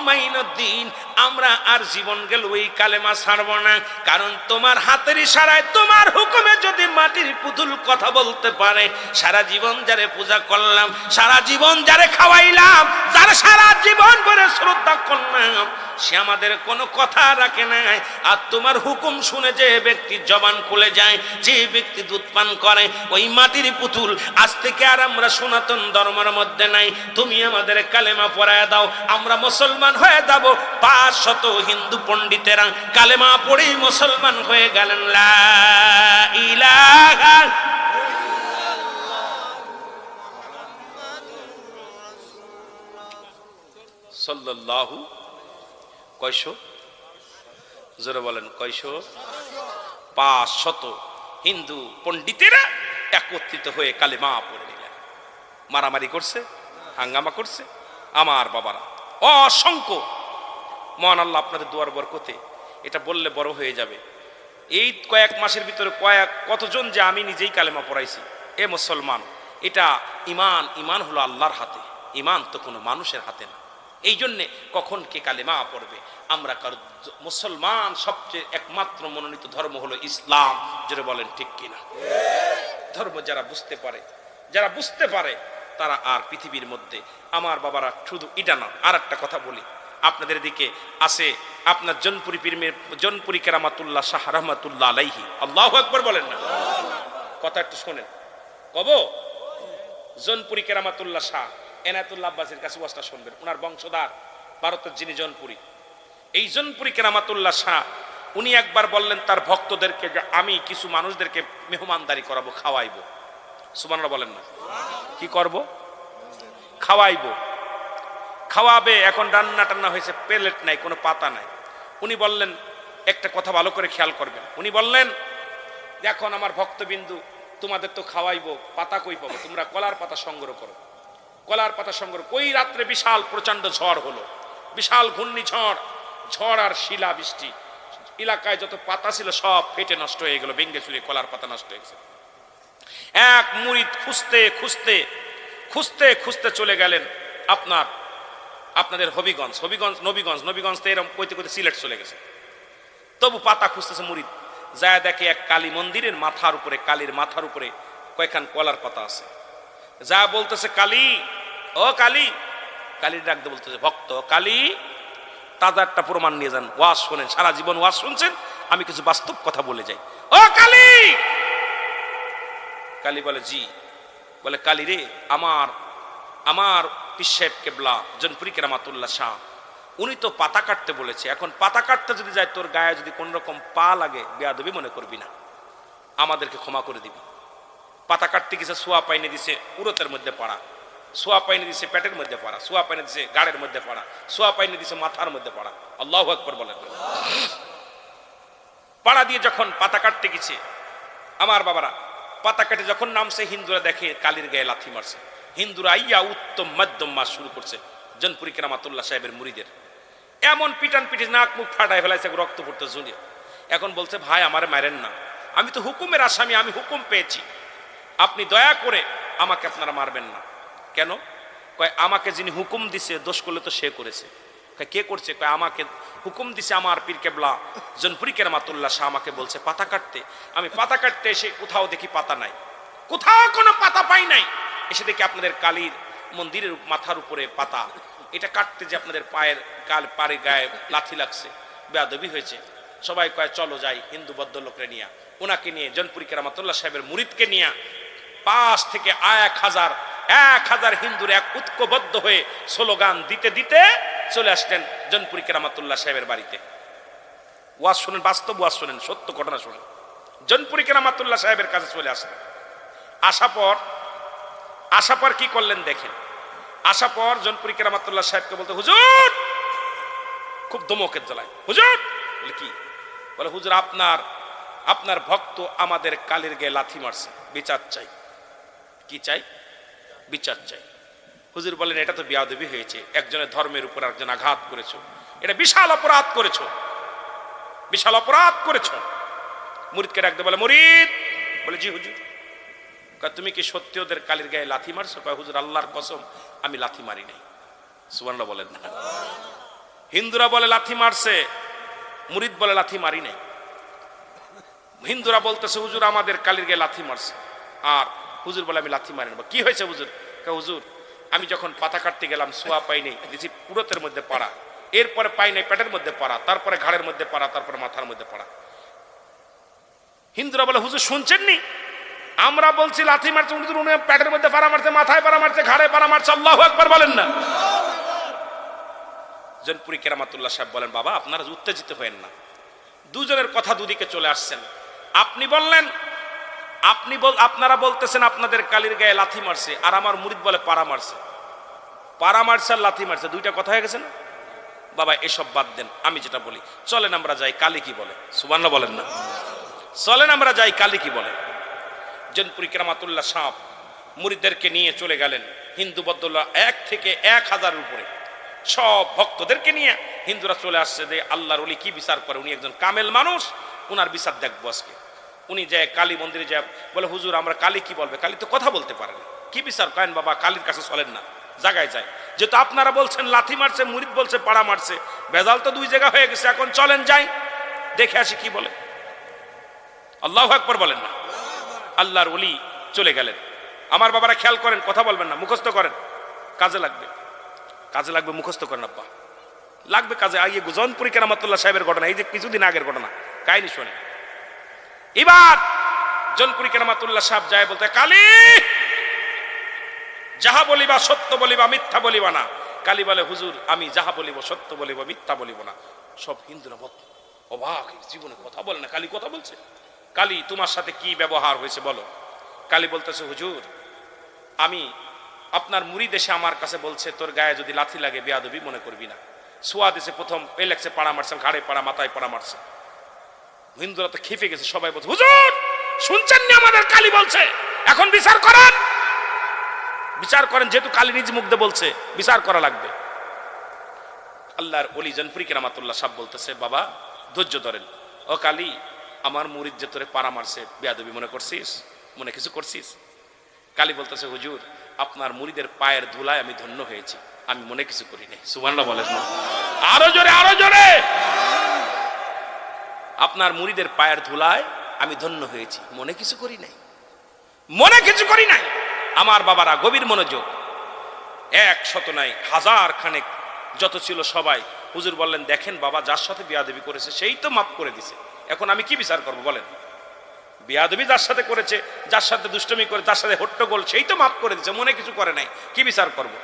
মাইনুদ্দিন, আমরা আর জীবন গেল ওই কালেমা ছাড়ব না। কারণ তোমার হাতের ইশারায়, তোমার হুকুমে যদি মাটির পুতুল কথা বলতে পারে, সারা জীবন যারে পূজা করলাম, সারা জীবন যারে খাওয়াইলাম, যারা সারা জীবন ভরে শ্রদ্ধা করলাম, সে আমাদের কোনো কথা রাখে নাই। আর তোমার হুকুম শুনে যে ব্যক্তি জবান খুলে যায়, যে ব্যক্তি দুধ পান করে, ওই মাটির পুতুল আজ থেকে আর আমরা সনাতন ধর্মের মধ্যে নাই। তুমি আমাদের কালেমা পড়ায় দাও, আমরা মুসলমান হয়ে যাব। 500 হিন্দু পণ্ডিতেরা কালেমা পড়েই মুসলমান হয়ে গেলেন। লা ইলাহা সাল্লাল্লাহু কয়শো? জোরে বলেন, কয়শো? 500 হিন্দু পণ্ডিতেরা একত্রিত হয়ে কালেমা পড়ে নিলেন। মারামারি করছে, হাঙ্গামা করছে আমার বাবারা, অসংখ্য। মহান আল্লাহ আপনাদের দুয়ার বরকতে এটা বললে বড় হয়ে যাবে। এই কয়েক মাসের ভিতরে কতজন যে আমি নিজেই কালেমা পড়াইছি। এ মুসলমান, এটা ইমান হলো আল্লাহর হাতে, ইমান তো কোনো মানুষের হাতে না। এই জন্যে কখন কে কালেমা পড়বে আমরা কারো, মুসলমান সবচেয়ে একমাত্র মনোনীত ধর্ম হলো ইসলাম। যারা বলেন ঠিক কিনা? ধর্ম যারা বুঝতে পারে তারা আর পৃথিবীর মধ্যে, আমার বাবারা, শুধু এটা না, আর একটা কথা বলি, আপনাদের দিকে আছে আপনার জনপুরি কেরামাতুল্লাহ শাহ রহমাতুল্লাহ আলাইহি, আল্লাহু আকবার বলেন না? কথা একটু শোনেন, কব জনপুরি কেরামাতুল্লাহ শাহ এনায়েতুল্লাহ আব্বাসীর কাছে ওয়াজটা শুনবেন। ওনার বংশধর ভারতের যিনি জনপুরি, এই জনপুরি কেরামাতুল্লাহ শাহ, উনি একবার বললেন তার ভক্তদেরকে যে আমি কিছু মানুষদেরকে মেহমানদারি করাবো, খাওয়াইবো। সুবহানাল্লাহ বলেন না? কি করব? খাওয়াইবো, খাওয়াবে। এখন রান্না টান্না হয়েছে, প্লেট নাই, কোনো পাতা নাই। উনি বললেন একটা কথা ভালো করে খেয়াল করবেন। উনি বললেন, এখন আমার ভক্তবিন্দু, তোমাদের তো খাওয়াইবো, পাতা কই পাবো? তোমরা কলার পাতা সংগ্রহ করো। কলার পাতা সংগ্রহ। ওই রাত্রে বিশাল প্রচন্ড ঝড় হলো, বিশাল ঘূর্ণিঝড়, ঝড় আর শিলা বৃষ্টি। এলাকায় যত পাতা ছিল সব ফেটে নষ্ট হয়ে গেল, ভেঙ্গে চুরে কলার পাতা নষ্ট হয়ে গেছে। এক মুরিদ খুঁজতে খুঁজতে খুঁজতে খুঁজতে চলে গেলেন আপনাদের নবীগঞ্জ তো এরকম কইতে কইতে সিলেট চলে গেছে। তবু পাতা খুঁজতেছে মুরিদ, যায় দেখে এক কালী মন্দিরের মাথার উপরে, কালীর মাথার উপরে কয়েকখান কলার পাতা আছে। যা বলতেছে, কালী, ও কালী, কালীর ডাকতে বলতেছে, ভক্ত কালী, তাজা একটা প্রমাণ নিয়ে যান, ওয়াজ শোনেন, সারা জীবন ওয়াজ শুনছেন, আমি কিছু বাস্তব কথা বলে যাই। ও কালী! কালী বলে, জি। বলে, কালী রে, আমার পীর সাহেব কেবলা জনপুরি কেরামাতুল্লাহ শাহ, উনি তো পাতা কাটতে বলেছে। এখন পাতা কাটতে যদি যায়, তোর গায়ে যদি কোন রকম পা লাগে, বেয়াদবি মনে করবি না, আমাদেরকে ক্ষমা করে দিবি। পাতা কাটতে গেছে, সোয়া পাইনে দিছে উরতের মধ্যে পড়া, সোয়া পাইনে দিছে পেটের মধ্যে পড়া, সোয়া পাইনে দিছে গাড়ের মধ্যে পড়া, সোয়া পাইনে দিছে মাথার মধ্যে পড়া। আল্লাহু আকবার বলেন। পাড়া দিয়ে যখন পাতা কাটতে গেছে, আমার বাবারা, পাতা কেটে যখন নামছে হিন্দুরা দেখে কালির গায়ে লাথি মারছে। হিন্দুরা আইয়া উত্তম মাধ্যম মাস শুরু করছে জনপুরি কেরামাতুল্লাহ সাহেবের মুরিদের। এমন পিটান পিটি নাক মুখ ফাটায় ফেলাইছে, রক্ত পড়তে ঝুলিয়ে। এখন বলছে ভাই আমারে মারেন না, আমি তো হুকুমের আসামি, আমি হুকুম পেয়েছি, আপনি দয়া করে আমাকে আপনারা মারবেন না। কেন? কয় আমাকে যিনি হুকুম দিছে দোষ করলে তো সে করেছে। কে করছে? কয় আমাকে হুকুম দিছে আমার পীর কেবলা জনপুরি কেরামাতুল্লাহ শাহ আমাকে বলছে পাতা কাটতে। আমি পাতা কাটতে এসে কোথাও দেখি পাতা নাই, কোথাও কোনো পাতা পাই নাই। এসে দেখি আপনাদের কালীর মন্দিরের মাথার উপরে পাতা। এটা কাটতে যে আপনাদের পায়ের পাড়ে গায়ে লাথি লাগছে, বেয়াদবি হয়েছে। সবাই কয় চলো যাই, হিন্দু বদ্ধ লোকরে নিয়ে, ওনাকে নিয়ে জনপুরি কেরামাতুল্লাহ সাহেবের মুরিদকে নিয়ে 5 থেকে 1000 হিন্দুর এক ঐক্যবদ্ধ হয়ে স্লোগান দিতে দিতে চলে আসলেন জনপুরি কেরামাতুল্লাহ সাহেবের বাড়িতে। ওয়াজ শুনেন, বাস্তব ওয়াজ শুনেন, সত্য ঘটনা শুনেন। জনপুরি কেরামাতুল্লাহ সাহেবের কাছে চলে আসলেন। আসার পর কি করলেন দেখেন। আসার পর জনপুরি কেরামাতুল্লাহ সাহেবকে বলতে, হুজুর, খুব ধমকের জ্বালায়, হুজুর। বলে কি? বলে হুজুর আপনার ভক্ত আমাদের কালির গায়ে লাথি মারছে, বিচার চাই। কি চাই? বিচার চাই। হুজুর বলেন এটা তো বেয়াদবি হয়েছে, একজনের ধর্মের উপর একজন আঘাত করেছো, এটা বিশাল অপরাধ করেছো, বিশাল অপরাধ করেছো। মুরিদকে ডাকতে বলে, মুরিদ। বলে জি হুজুর। তুমি কি সত্যি ওদের কালির গায়ে লাথি মারছো? কয় হুজুর আল্লাহর কসম আমি লাথি মারি নাই। সুবহানাল্লাহ বলেন না। হিন্দুরা বলে লাথি মারছে, মুরিদ বলে লাথি মারি নাই। হিন্দুরা বলতেছে হুজুর আমাদের কালির গায়ে লাথি মারছে, আর হুজুর বলে আমি লাথি মারি না। কি হয়েছে হুজুর? হুজুর আমি যখন পাতা কাটতে গেলাম সোয়া পাই নাই, দেখি পুরোতের মধ্যে পাড়া, এরপরে পাই নাই পেটের মধ্যে পাড়া, তারপরে ঘাড়ের মধ্যে পাড়া, তারপরে মাথার মধ্যে পাড়া। হিন্দুরা বলে হুজুর শুনছেননি, আমরা বলছি লাথি মারছে, উনি পেটের মধ্যে পাড়া মারছে, মাথায় পাড়া মারছে, ঘাড়ে পাড়া মারছে। আল্লাহু আকবার বলেন না। জনপুরি কেরামাতুল্লাহ সাহেব বলেন বাবা আপনারা উত্তেজিত হয়েন না, দুজনের কথা দুদিকে চলে আসছেন। আপনি বললেন আপনারা বলতেছেন আপনাদের কালির গায়ে লাথি মারছে, আর আমার মুরিদ বলে পাড়া মারছে। পাড়া মারছে আর লাথি মারছে, দুইটা কথা হয়ে গেছে না? বাবা এসব বাদ দেন, আমি যেটা বলি চলেন আমরা যাই কালী কি বলে। সুবহানাল্লাহ বলেন না। চলেন আমরা যাই কালী কি বলে। জনপুরি কেরামাতুল্লাহ সাহেব মুরিদদেরকে নিয়ে চলে গেলেন হিন্দু বদুল্লাহ 1 থেকে 1000 উপরে সব ভক্তদেরকে নিয়ে। হিন্দুরা চলে আসছে যে আল্লাহর ওলি কি বিচার করে, উনি একজন কামেল মানুষ, উনার বিচার দেখবো আজকে। উনি যায় কালী মন্দিরে যায়, বলে হুজুর আমরা কালী কি বলবে, কালী তো কথা বলতে পারে না, কি বিচার করেন বাবা, কালীর কাছে চলেন না, জায়গায় যায়। যেহেতু আপনারা বলছেন লাথি মারছে, মুরিদ বলছে পাড়া মারছে, বেজাল তো 2 জায়গা হয়ে গেছে, এখন চলেন যাই দেখে আসি কি বলে। আল্লাহু আকবার বলেন না। আল্লাহর ওলি চলে গেলেন। আমার বাবারা খেয়াল করেন, কথা বলবেন না, মুখস্থ করেন, কাজে লাগবে, কাজে লাগবে, মুখস্থ করেন আব্বা, লাগবে কাজে। আইয়ে জনপুরি কেরামাতুল্লাহ সাহেবের ঘটনা, এই যে কিছুদিন আগের ঘটনা, কাহিনী শোনে। এবার জনপুরি কেরামাতুল্লাহ সাহেব যায় বলতে, কালী যাহা বলিবা সত্য বলিবা, মিথ্যা বলিবা না। কালী বলে হুজুর আমি যাহা বলিব সত্য বলিব, মিথ্যা বলিব না। সব হিন্দুরা অবাক, জীবনে কথা বলে না, কালী কথা বলছে। কালী তোমার সাথে কি ব্যবহার হয়েছে বলো। কালী বলতেছে হুজুর আমি আপনার মুরিদ এসে আমার কাছে বলছে তোর গায়ে যদি লাথি লাগে বেয়াদবি মনে করবি না। সোয়া দিছে, প্রথম লেগছে পাড়া মারছে, ঘাড়ে পাড়া, মাথায় পাড়া মারছে। হিন্দুরা তো খেপে গেছে, সবাই বলছে হুজুর শুনছেন না আমাদের কালী বলছে, এখন বিচার করেন, বিচার করেন, যেহেতু কালী নিজ মুখ দিয়ে বলছে বিচার করা লাগবে। আল্লাহর ওলি জনপুরি কেরামাতুল্লাহ সাহেব বলতেছে বাবা ধৈর্য ধরেন। ও কালী আমার মুরিদ যে তোরে পাড়া মারছে বেয়াদবি মনে করছিস, মনে কিছু করছিস? কালী বলতেছে হুজুর আপনার মুরিদের পায়ের ধুলায় আমি ধন্য হয়েছি, আমি মনে কিছু করি নাই। সুবহানাল্লাহ বলেন না। আরো জোরে, আরো জোরে। আপনার মুরিদের পায়ের ধুলায় আমি ধন্য হয়েছি, মনে কিছু করি নাই, মনে কিছু করি নাই। আমার বাবারা গভীর মনোযোগ, 100 নাই 1000 খানেক যত ছিল সবাই। হুজুর বললেন দেখেন বাবা যার সাথে বেয়াদবি করেছে সেই তো মাফ করে দিছে, এখন আমি কি বিচার করব বলেন? বেয়াদবি যার সাথে করেছে, যার সাথে দুষ্টমি করে, যার সাথে হট্টগোল, সেই তো মাফ করে দিছে, মনে কিছু করে নাই, কি বিচার করব?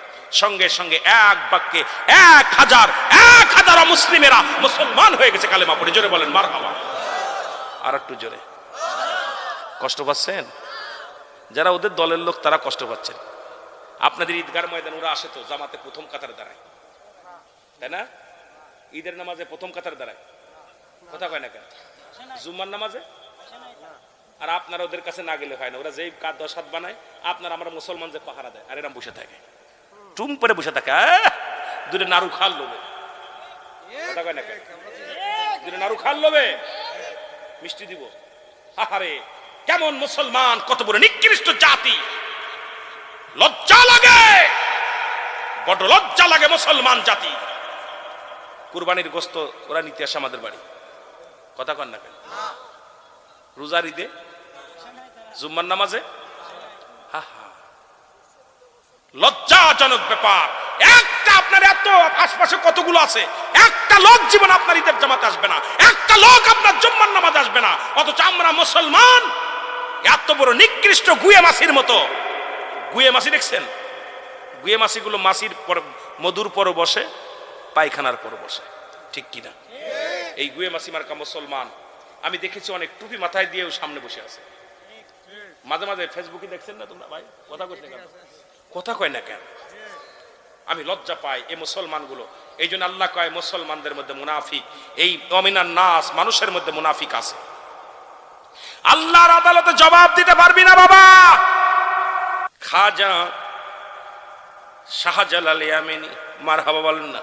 সঙ্গে সঙ্গে এক বাক্যে 1000 মুসলিমেরা মুসলমান হয়ে গেছে কালেমা পড়ে। জোরে বলেন মারহাবা। আর একটু জোরে। কষ্ট পাচ্ছেন? যারা ওদের দলের লোক তারা কষ্ট পাচ্ছেন। আপনাদের ঈদগার ময়দান ওরা আসে তো জামাতে প্রথম কাতারে দাঁড়ায়, তাই না? ঈদের নামাজে প্রথম কাতারে দাঁড়ায়, কথা কয় না কেন? জুম্মার নামাজে আর আপনারা ওদের কাছে না গেলে হয় না, ওরা যেই কাজ দশাত বানায় আপনার আমরা মুসলমান যে পাহারা দেয় আর এরম বসে থাকে, টুম করে বসে থাকে, দূরে নাড়ু খাল লোবে, কথা কয় না কেন? দূরে নাড়ু খাল লোবে, মিষ্টি দিব। আহারে কেমন মুসলমান, কত বড় নিকৃষ্ট জাতি, লজ্জা লাগে, বড় লজ্জা লাগে মুসলমান জাতি। কুরবানির গোস্ত ওরা নিতে আসে আমাদের বাড়ি, কথা কন না কেন? রোজার ঈদে, জুম্মার নামাজে, লজ্জাজনক ব্যাপার। একটা আপনার এত আশপাশে কতগুলো আছে, একটা লোক জীবন আপনার ঈদের জামাতে আসবে না, একটা লোক আপনার জুম্মার নামাজ আসবে না, অথচ আমরা মুসলমান এত বড় নিকৃষ্ট গুয়ে মাছির মতো। গুয়ে মাছি দেখছেন? গুয়ে মাছিগুলো মাছির পর মধুর পর বসে, পায়খানার পর বসে, ঠিক কিনা? এই গুয়ে মাছি মার্কা মুসলমান আমি দেখেছি অনেক টুপি মাথায় দিয়েও সামনে বসে আছে। মাঝে মাঝে ফেসবুকে দেখছেন না তোমরা? ভাই কথা কই না কেন? কথা কয় না কেন? আমি লজ্জা পাই এই মুসলমানগুলো। এই জন্য আল্লাহ কয় মুসলমানদের মধ্যে মুনাফিক, এই অমিনান নাস, মানুষের মধ্যে মুনাফিক আছে। আল্লাহর আদালতে জবাব দিতে পারবি না বাবা। খাজা শাহজালাল ইয়ামানি, মারহাবা বলেন না?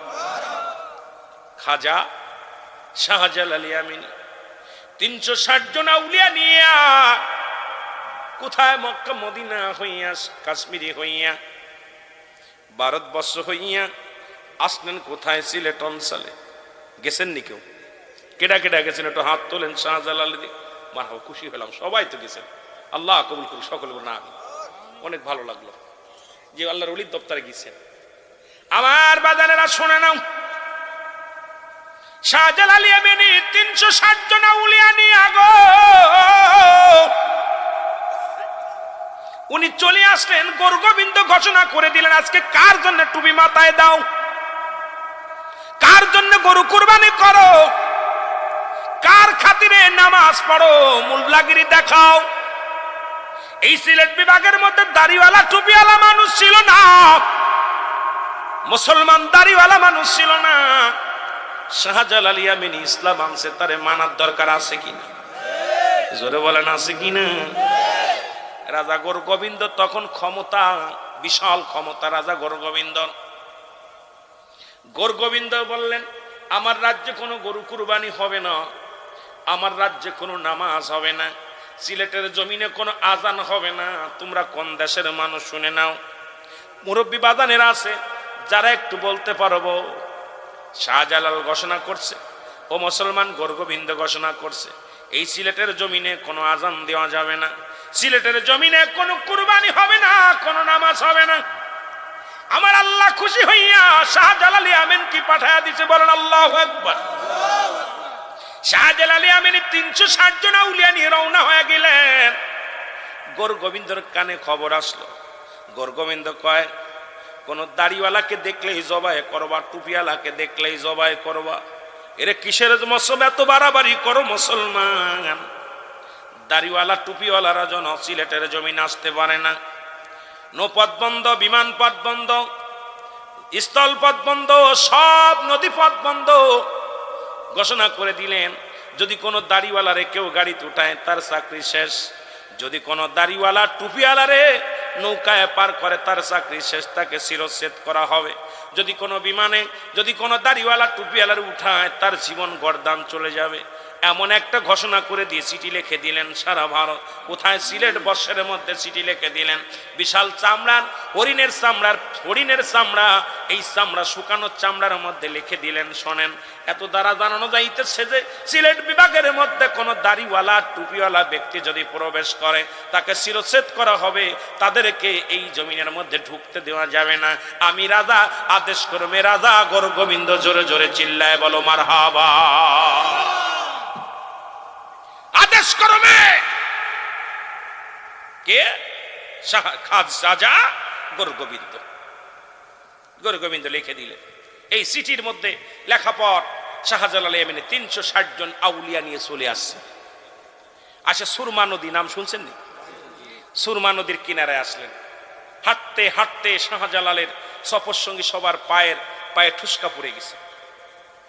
খাজা শাহজালাল ইয়ামানি 360 জন আউলিয়া নিয়া কোথায় মক্কা মদিনা হইয়া, কাশ্মীরি হইয়া, ভারতবর্ষ হইয়া আসলেন কোথায়? সিলেট অঞ্চলে। গেছেন নি কেউ? কেডা কেডা গেছেন একটু হাত তোলেন। শাহজালাল, মারহাবা, খুশি হলাম, সবাই তো গেছেন। আল্লাহ কবুল করুন সকলে। না অনেক ভালো লাগলো যে আল্লাহর ওলির দপ্তরে গেছেন। আমার বাজানেরা শুনে নাও, শাহজালাল ইয়ামানি 360 জন আউলিয়া নিয়ে আগো উনি চলে আসলেন। গোরগোবিন্দ ঘোষণা করে দিলেন, আজকে কার জন্য টুপি মাথায় দাও, কার জন্য গরু কুরবানি করো, কার খাতিরে নামাজ পড়ো, মোল্লাগিরি দেখাও। এই সিলেট বিভাগের মধ্যে দাড়িওয়ালা টুপিওয়ালা মানুষ ছিল না, মুসলমান দাড়িওয়ালা মানুষ ছিল না। শাহজালাল ইয়ামানি ইসলাম আনছে, তারে মানার দরকার আছে কিনা? জোরে বলেন আছে কিনা? রাজা গোরগোবিন্দ তখন ক্ষমতা, বিশাল ক্ষমতা রাজা গোরগোবিন্দ। গোরগোবিন্দ বললেন, আমার রাজ্যে কোনো গরু কুরবানি হবে না, আমার রাজ্যে কোনো নামাজ হবে না, সিলেটের জমিনে কোনো আজান হবে না। তোমরা কোন দেশের মানুষ শুনে নাও। মুরব্বী বাজানেরা আছে যারা একটু বলতে পারবো। শাহজালাল ঘোষণা করছে, ও মুসলমান, গোরগোবিন্দ ঘোষণা করছে, এই সিলেটের জমিনে কোনো আজান দেওয়া যাবে না, সিলেটের জমিনে কোনো কুরবানি হবে না, কোনো নামাজ হবে না। আমার আল্লাহ খুশি হইয়া শাহজালাল ইয়ামানি কি পাঠায়া দিছে, বলেন আল্লাহু আকবার। শাহজালাল ইয়ামানি 360 জন আউলিয়া নিয়ে রওনা হয়ে গেলেন। গোরগোবিন্দর কানে খবর আসলো। গোরগোবিন্দ কয়, কোন দাড়িওয়ালাকে দেখলেই জবাই করবা, টুপিওয়ালাকে দেখলেই জবাই করবা। এরে কিসের মৌসুম এত বাড়াবাড়ি করো মুসলমান? দাড়িওয়ালা টুপিওয়ালারা যেন সিলেটের জমিন আসতে পারে না। নৌপথ বন্ধ, বিমান পথ বন্ধ, স্থল পথ বন্ধ, সব নদী পথ বন্ধ। ঘোষণা করে দিলেন, যদি কোনো দাড়িওয়ালারে কেউ গাড়িতে উঠায় তার চাকরি শেষ, যদি কোনো দাড়িওয়ালা টুপিওয়ালারে নৌকায় পার করে তার চাকরি শেষ, তাকে শিরচ্ছেদ করা হবে। যদি কোনো বিমানে যদি কোনো দাড়িওয়ালা টুপিওয়ালার উঠায় তার জীবন গর্দান চলে যাবে। এমন একটা ঘোষণা করে দিয়ে চিঠি লিখে দিলেন সারা ভারত। কোথায়? সিলেট বর্ষের মধ্যে চিঠি লিখে দিলেন। বিশাল চামড়ার হরিণের চামড়া, এই চামড়া শুকানো চামড়ার মধ্যে লিখে দিলেন, শোনেন, এত দ্বারা জানানো যাইতেছে যে সিলেট বিভাগের মধ্যে কোনো দাড়িওয়ালা টুপিওয়ালা ব্যক্তি যদি প্রবেশ করে তাকে শিরচ্ছেদ করা হবে, তাদেরকে এই জমিনের মধ্যে ঢুকতে দেওয়া যাবে না। আমি রাজা আদেশ করবে। রাজা গোরগোবিন্দ জোরে জোরে চিল্লায় বলো মারহাবা। আদেশ করবে কে? খাজা গোরগোবিন্দ। গোরগোবিন্দ লিখে দিলেন। এই চিঠির মধ্যে লেখাপড় শাহজালাল ইয়ামানি 360 জন আউলিয়া নিয়ে চলে আসছে। আসে সুরমা নদী, নাম শুনছেন নি? সুরমা নদীর কিনারায় আসলেন। হাঁটতে হাঁটতে শাহজালালের সফর সঙ্গী সবার পায়ে ঠুসকা পড়ে গেছে।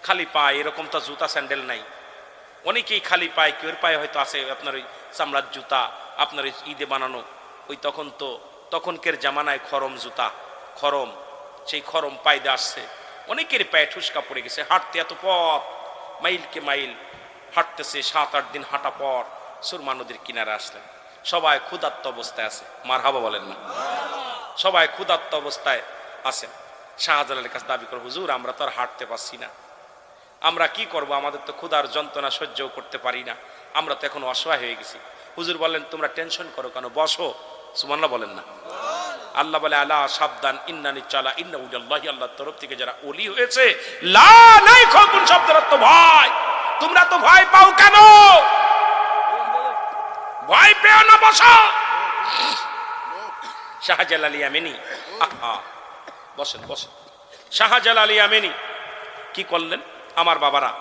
খালি পায়ে, এরকম তো জুতা স্যান্ডেল নাই, অনেকেই খালি পায়, কেউ পায়ে হয়তো আছে আপনার ওই চামড়ার জুতা, আপনার ওই ঈদে বানানো ওই তখনকের জামানায় খরম জুতা, খরম, সেই খরম পায়ে আসছে। অনেকের পায়ে ঠুসকা পড়ে গেছে, হাঁটতে এত পথ, মাইলকে মাইল হাঁটতেছে, 7-8 দিন হাঁটা পর সুরমা নদীর কিনারে আসলেন। সবাই ক্ষুধার্ত অবস্থায় আছে, মারহাবা বলেন না? সবাই ক্ষুধার্ত অবস্থায় আছেন। শাহজালালের কাছে দাবি করে, হুজুর আমরা তো আর হাঁটতে পারছি না, আমরা কি করব, আমাদের তো ক্ষুধার যন্ত্রণা সহ্যও করতে পারি না, আমরা তো এখন অসহায় হয়ে গেছি। হুজুর বললেন, তোমরা টেনশন করো কেন, বসো। সুবহানাল্লাহ বলেন না? আল্লাহ বলে, আলা সাবধান, ইন্নানি চালা ইন্না উজাল্লাহি, আল্লাহর তরফ থেকে যারা ওলি হয়েছে, লা নাই খাউফুন শব্দের অর্থ ভয়। তোমরা তো ভয় পাও কেন? ভয় পেও না, বসো। শাহজালাল ইয়ামানি, আহা বসেন বসেন। শাহজালাল ইয়ামানি কি করলেন? আমার বাবারা,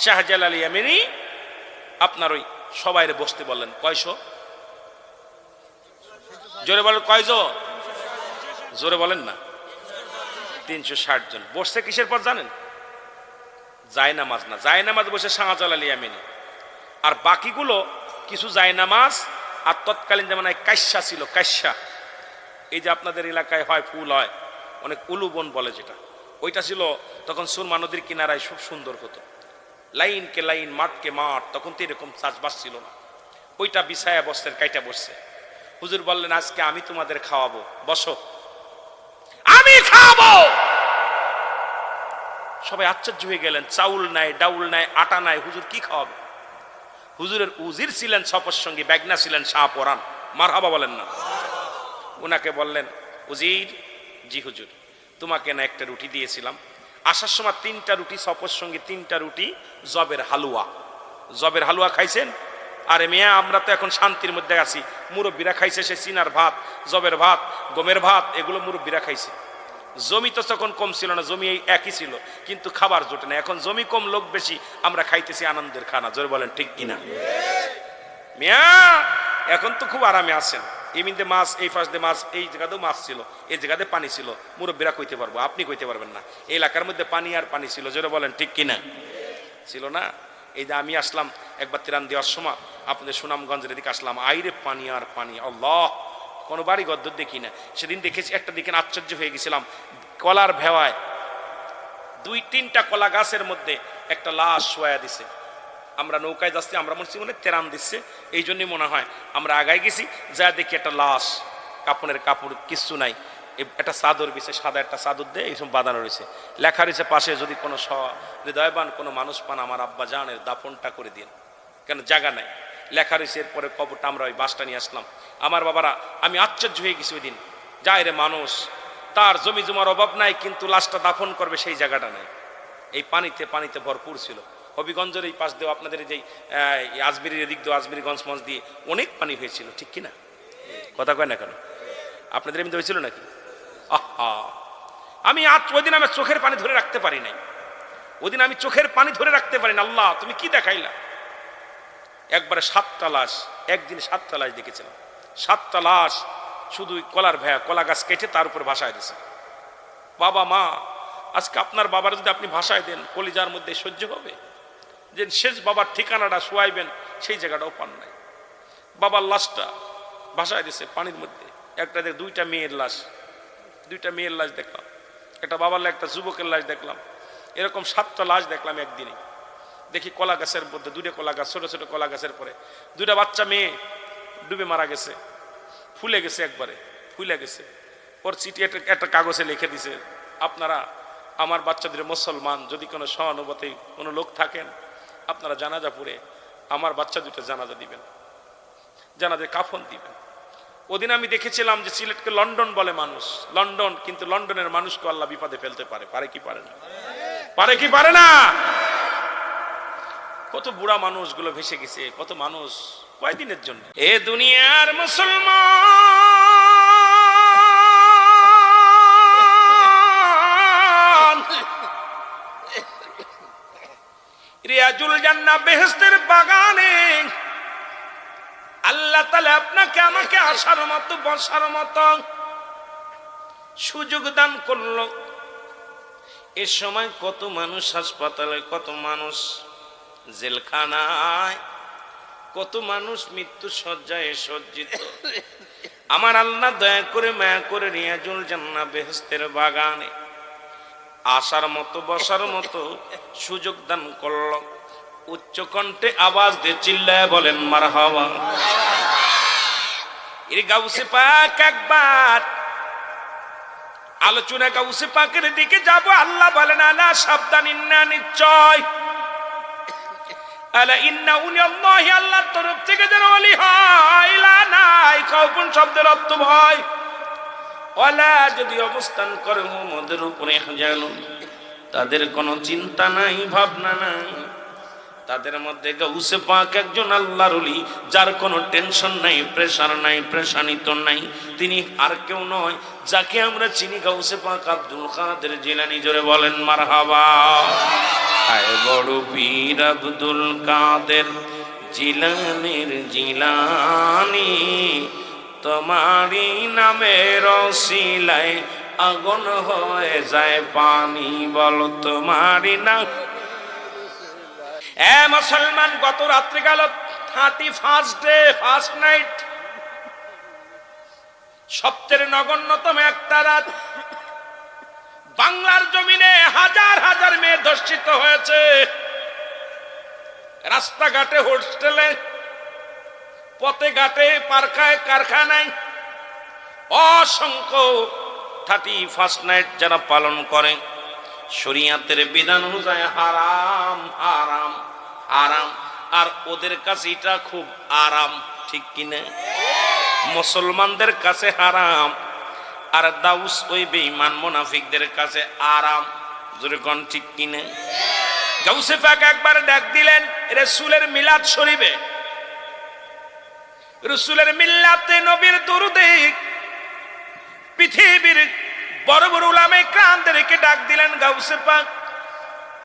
শাহজালাল ইয়ামানি আপনার ওই সবাইরে বসতে বললেন। কয়শো? জোরে বলেন, কয়জন? জোরে বলেন না। 360 জন। বসছে কিসের পর জানেন? জায়নামাজ না, জায়নামাজ বসে শাহজালাল ইয়ামানি, আর বাকিগুলো কিছু জায়নামাজ আর তৎকালীন জামানায় কাশ্যা ছিল, কাশ্যা, এই যে আপনাদের এলাকায় হয় ফুল হয় অনেক, উলুবন বলে যেটা, ওইটা ছিল তখন সুরমা নদীর কিনারায়, খুব সুন্দর হতো, লাইনকে লাইন, মাঠকে মাঠ, তখন তো এরকম চাষবাস ছিল না, ওইটা বিছায়া বসতেন, কাইটা বসছে। হুজুর বললেন, আজকে আমি তোমাদের খাওয়াবো, বসো, আমি খাওয়াবো। সবাই আশ্চর্য হয়ে গেলেন, চাউল নাই, ডাউল নাই, আটা নাই, হুজুর কি খাওয়াবে? হুজুরের উজির ছিলেন সফর সঙ্গী, ব্যাগনা ছিলেন শাহ পরান, মারহাবা বলেন না? উনাকে বললেন, উজির, জি হুজুর, তোমাকে না একটা রুটি দিয়েছিলাম, আসার সময় 3টা রুটি সফর সঙ্গী, 3টা রুটি জবের হালুয়া, জবের হালুয়া খাইছেন? আরে মিয়া, আমরা তো এখন শান্তির মধ্যে আছি, মুরব্বীরা খাইছে সে চিনার ভাত, জবের ভাত, গমের ভাত, এগুলো মুরব্বীরা খাইছে। জমি তো তখন কম ছিল না, জমি একই ছিল, কিন্তু খাবার জোটে না। এখন জমি কম, লোক বেশি, আমরা খাইতেছি আনন্দের খানা। জোরে বলেন ঠিক কিনা? মিয়া এখন তো খুব আরামে আছেন, এই মিনিটে মাছ, এই ফাঁস দিয়ে মাছ, এই জায়গাতেও মাছ ছিল, এই জায়গাতে পানি ছিল, মুরব্বীরা কইতে পারবো, আপনি কইতে পারবেন না। এই এলাকার মধ্যে পানি আর পানি ছিল, জোরে বলেন ঠিক কিনা? ছিল না? এই যে আমি আসলাম একবার তিরান দেওয়ার সময় আপনাদের সুনামগঞ্জের দিকে আসলাম, আইরে পানি আর পানি, আল্লাহ, কোনো বাড়ি গদ্দর দেখি না। সেদিন দেখেছি একটা দিকে আশ্চর্য হয়ে গেছিলাম, কলার ভেওয়ায় 2-3টা কলা গাছের মধ্যে একটা লাশ শোয়া দিছে। আমরা নৌকায় যাচ্ছি, আমরা মনে হচ্ছে তেরান দিচ্ছে, এই জন্যই মনে হয় আমরা আগায় গেছি, যা দেখি একটা লাশ, কাপড়ের কাপড় কিচ্ছু নাই, একটা চাদর বিছে, সাদা একটা চাদর দিয়ে এইসব বাঁধানো রয়েছে, লেখা রয়েছে পাশে, যদি কোনো হৃদয়বান কোনো মানুষ পান, আমার আব্বা জানের দাফনটা করে দিন, কেন জায়গা নাই, লেখা রয়েছে। এরপরে কবরটা আমরা ওই বাসটা নিয়ে আসলাম। আমার বাবারা, আমি আশ্চর্য হয়ে গেছি ওই দিন, যায় রে মানুষ, তার জমি জমার অভাব নাই, কিন্তু লাশটা দাফন করবে সেই জায়গাটা নাই। এই পানিতে পানিতে ভরপুর ছিল। হবিগঞ্জের এই পাশ দিয়ে, আপনাদের যেই আজমিরির এদিক দিয়ে, আজমিরগঞ্জ মঞ্চ দিয়ে অনেক পানি হয়েছিল, ঠিক কিনা? কথা কয় না কেন? আপনাদের এমনি হয়েছিল নাকি? আহা, আমি আজ ওই দিন আমার চোখের পানি ধরে রাখতে পারি নাই, ওই দিন আমি চোখের পানি ধরে রাখতে পারি না। আল্লাহ, তুমি কি দেখাইলা? একবারে 7টা লাশ, একদিন 7টা লাশ দেখেছিলাম, 7টা লাশ, শুধু কলার ভেয়া, কলা গাছ কেটে তার উপরে ভাসায় দিয়েছে। বাবা মা, আজকে আপনার বাবার যদি আপনি ভাসায় দেন, কলিজার মধ্যে সহ্য হবে? যে শেষ বাবার ঠিকানাটা শোয়াইবেন, সেই জায়গাটাও পান নাই। বাবার লাশটা ভাসায় দিয়েছে পানির মধ্যে। একটা 2টা মেয়ের লাশ, 2টা মেয়ের লাশ দেখলাম, একটা বাবার, একটা যুবকের লাশ দেখলাম, এরকম 7টা লাশ দেখলাম একদিনে। দেখি কলা গাছের মধ্যে 2টা কলা গাছ, ছোট ছোট কলা গাছের পরে 2টা বাচ্চা মেয়ে ডুবে মারা গেছে, ফুলে গেছে, একবারে ফুলে গেছে। ওর চিঠি একটা কাগজে লিখে দিছে, আপনারা আমার বাচ্চাদের, মুসলমান যদি কোনো সহানুভূতি কোনো লোক থাকেন, আপনারা জানাজা পড়ে আমার বাচ্চা 2টা জানাজা দিবেন, জানাজা কাফন দিবেন। ওদিন আমি দেখেছিলাম যে সিলেটকে লন্ডন বলে মানুষ, লন্ডন, কিন্তু লন্ডনের মানুষকে আল্লাহ বিপদে ফেলতে পারে, পারে কি পারে না? পারে কি পারে না? কত বুড়া মানুষগুলো ভেসে গেছে, কত মানুষ কয়দিনের জন্য। এ দুনিয়ার মুসলমান, রিয়াজুল জান্নাহ বেহেশতের বাগানে আল্লাহ তাআলা আপনাকে আমাকে আসার মতো, বসার মতো সুযোগ দান করলো। এ সময় কত মানুষ হাসপাতালে, কত মানুষ জেলখানায় কত মানুষ মৃত্যু শয্যায় সজ্জিত। আমার আল্লাহ দয়া করে মায়া করে রিয়াজুল জান্নাহ বেহেশতের বাগানে আসার মতো বসার মতো সুযোগ দান করল। উচ্চ কণ্ঠে আওয়াজ দিয়ে চিল্লায় বলেন মারহাবা। এর গাউসে পাক একবার আলোচনা গাউসে পাকের দিকে যাব। আল্লাহ বলেন আলা সাবধান, ইন্না নিশ্চয়, আলা ইন্না উনিয়াল্লাহি, আল্লাহর তরফ থেকে যেন ওলি হয়, লা নাই খাউফুন শব্দের অর্থ ভয়, ওয়ালা যদি অবস্থান করে মোদের উপরে হাজালুন, তাদের কোনো চিন্তা নাই ভাবনা নাই। তাদের মধ্যে গাউসে পাক একজন আল্লাহর ওলি, যার কোনো টেনশন নাই, প্রেসার নাই, প্রেশানিত নাই। তিনি আর কেউ নয়, যাকে আমরা চিনি গাউসে পাক আব্দুল কাদের জিলানী। জোরে বলেন মারহাবা। আয় বড় পীর আব্দুল কাদের জিলানীর জিলানী, তোমারই নামের ওসিলায় আগুন হয়ে যায় পানি। বলো তোমারই নাম। এ মুসলমান, গত রাত্রি গেল 31st ডে, ফার্স্ট নাইট, সপ্তাহের নগণ্যতম একটা রাত। বাংলার জমিনে হাজার হাজার মেয়ে ধর্ষিত হয়েছে, রাস্তাঘাটে, হোস্টেলে, পথে ঘাটে, পার্কায়, কারখানায়। অসংখ্য 31st নাইট যারা পালন করে শরীয়তের বিধান অনুযায়ী হারাম হারাম হারাম, আর ওদের কাছে এটা খুব আরাম, ঠিক কিনা? মুসলমানদের কাছে হারাম, আর দাউস ওই বেঈমান মুনাফিকদের কাছে আরাম। জোরে কোন ঠিক কিনা? গাউসে পাক একবার ডাক দিলেন রাসূলের মিলাদ শরীফে, রাসূলের মিল্লাতে নবীর দুরুদে পৃথিবীর বড় বড় উলামায়ে কেরামদেরকে ডাক দিলেন গাউসে পাক।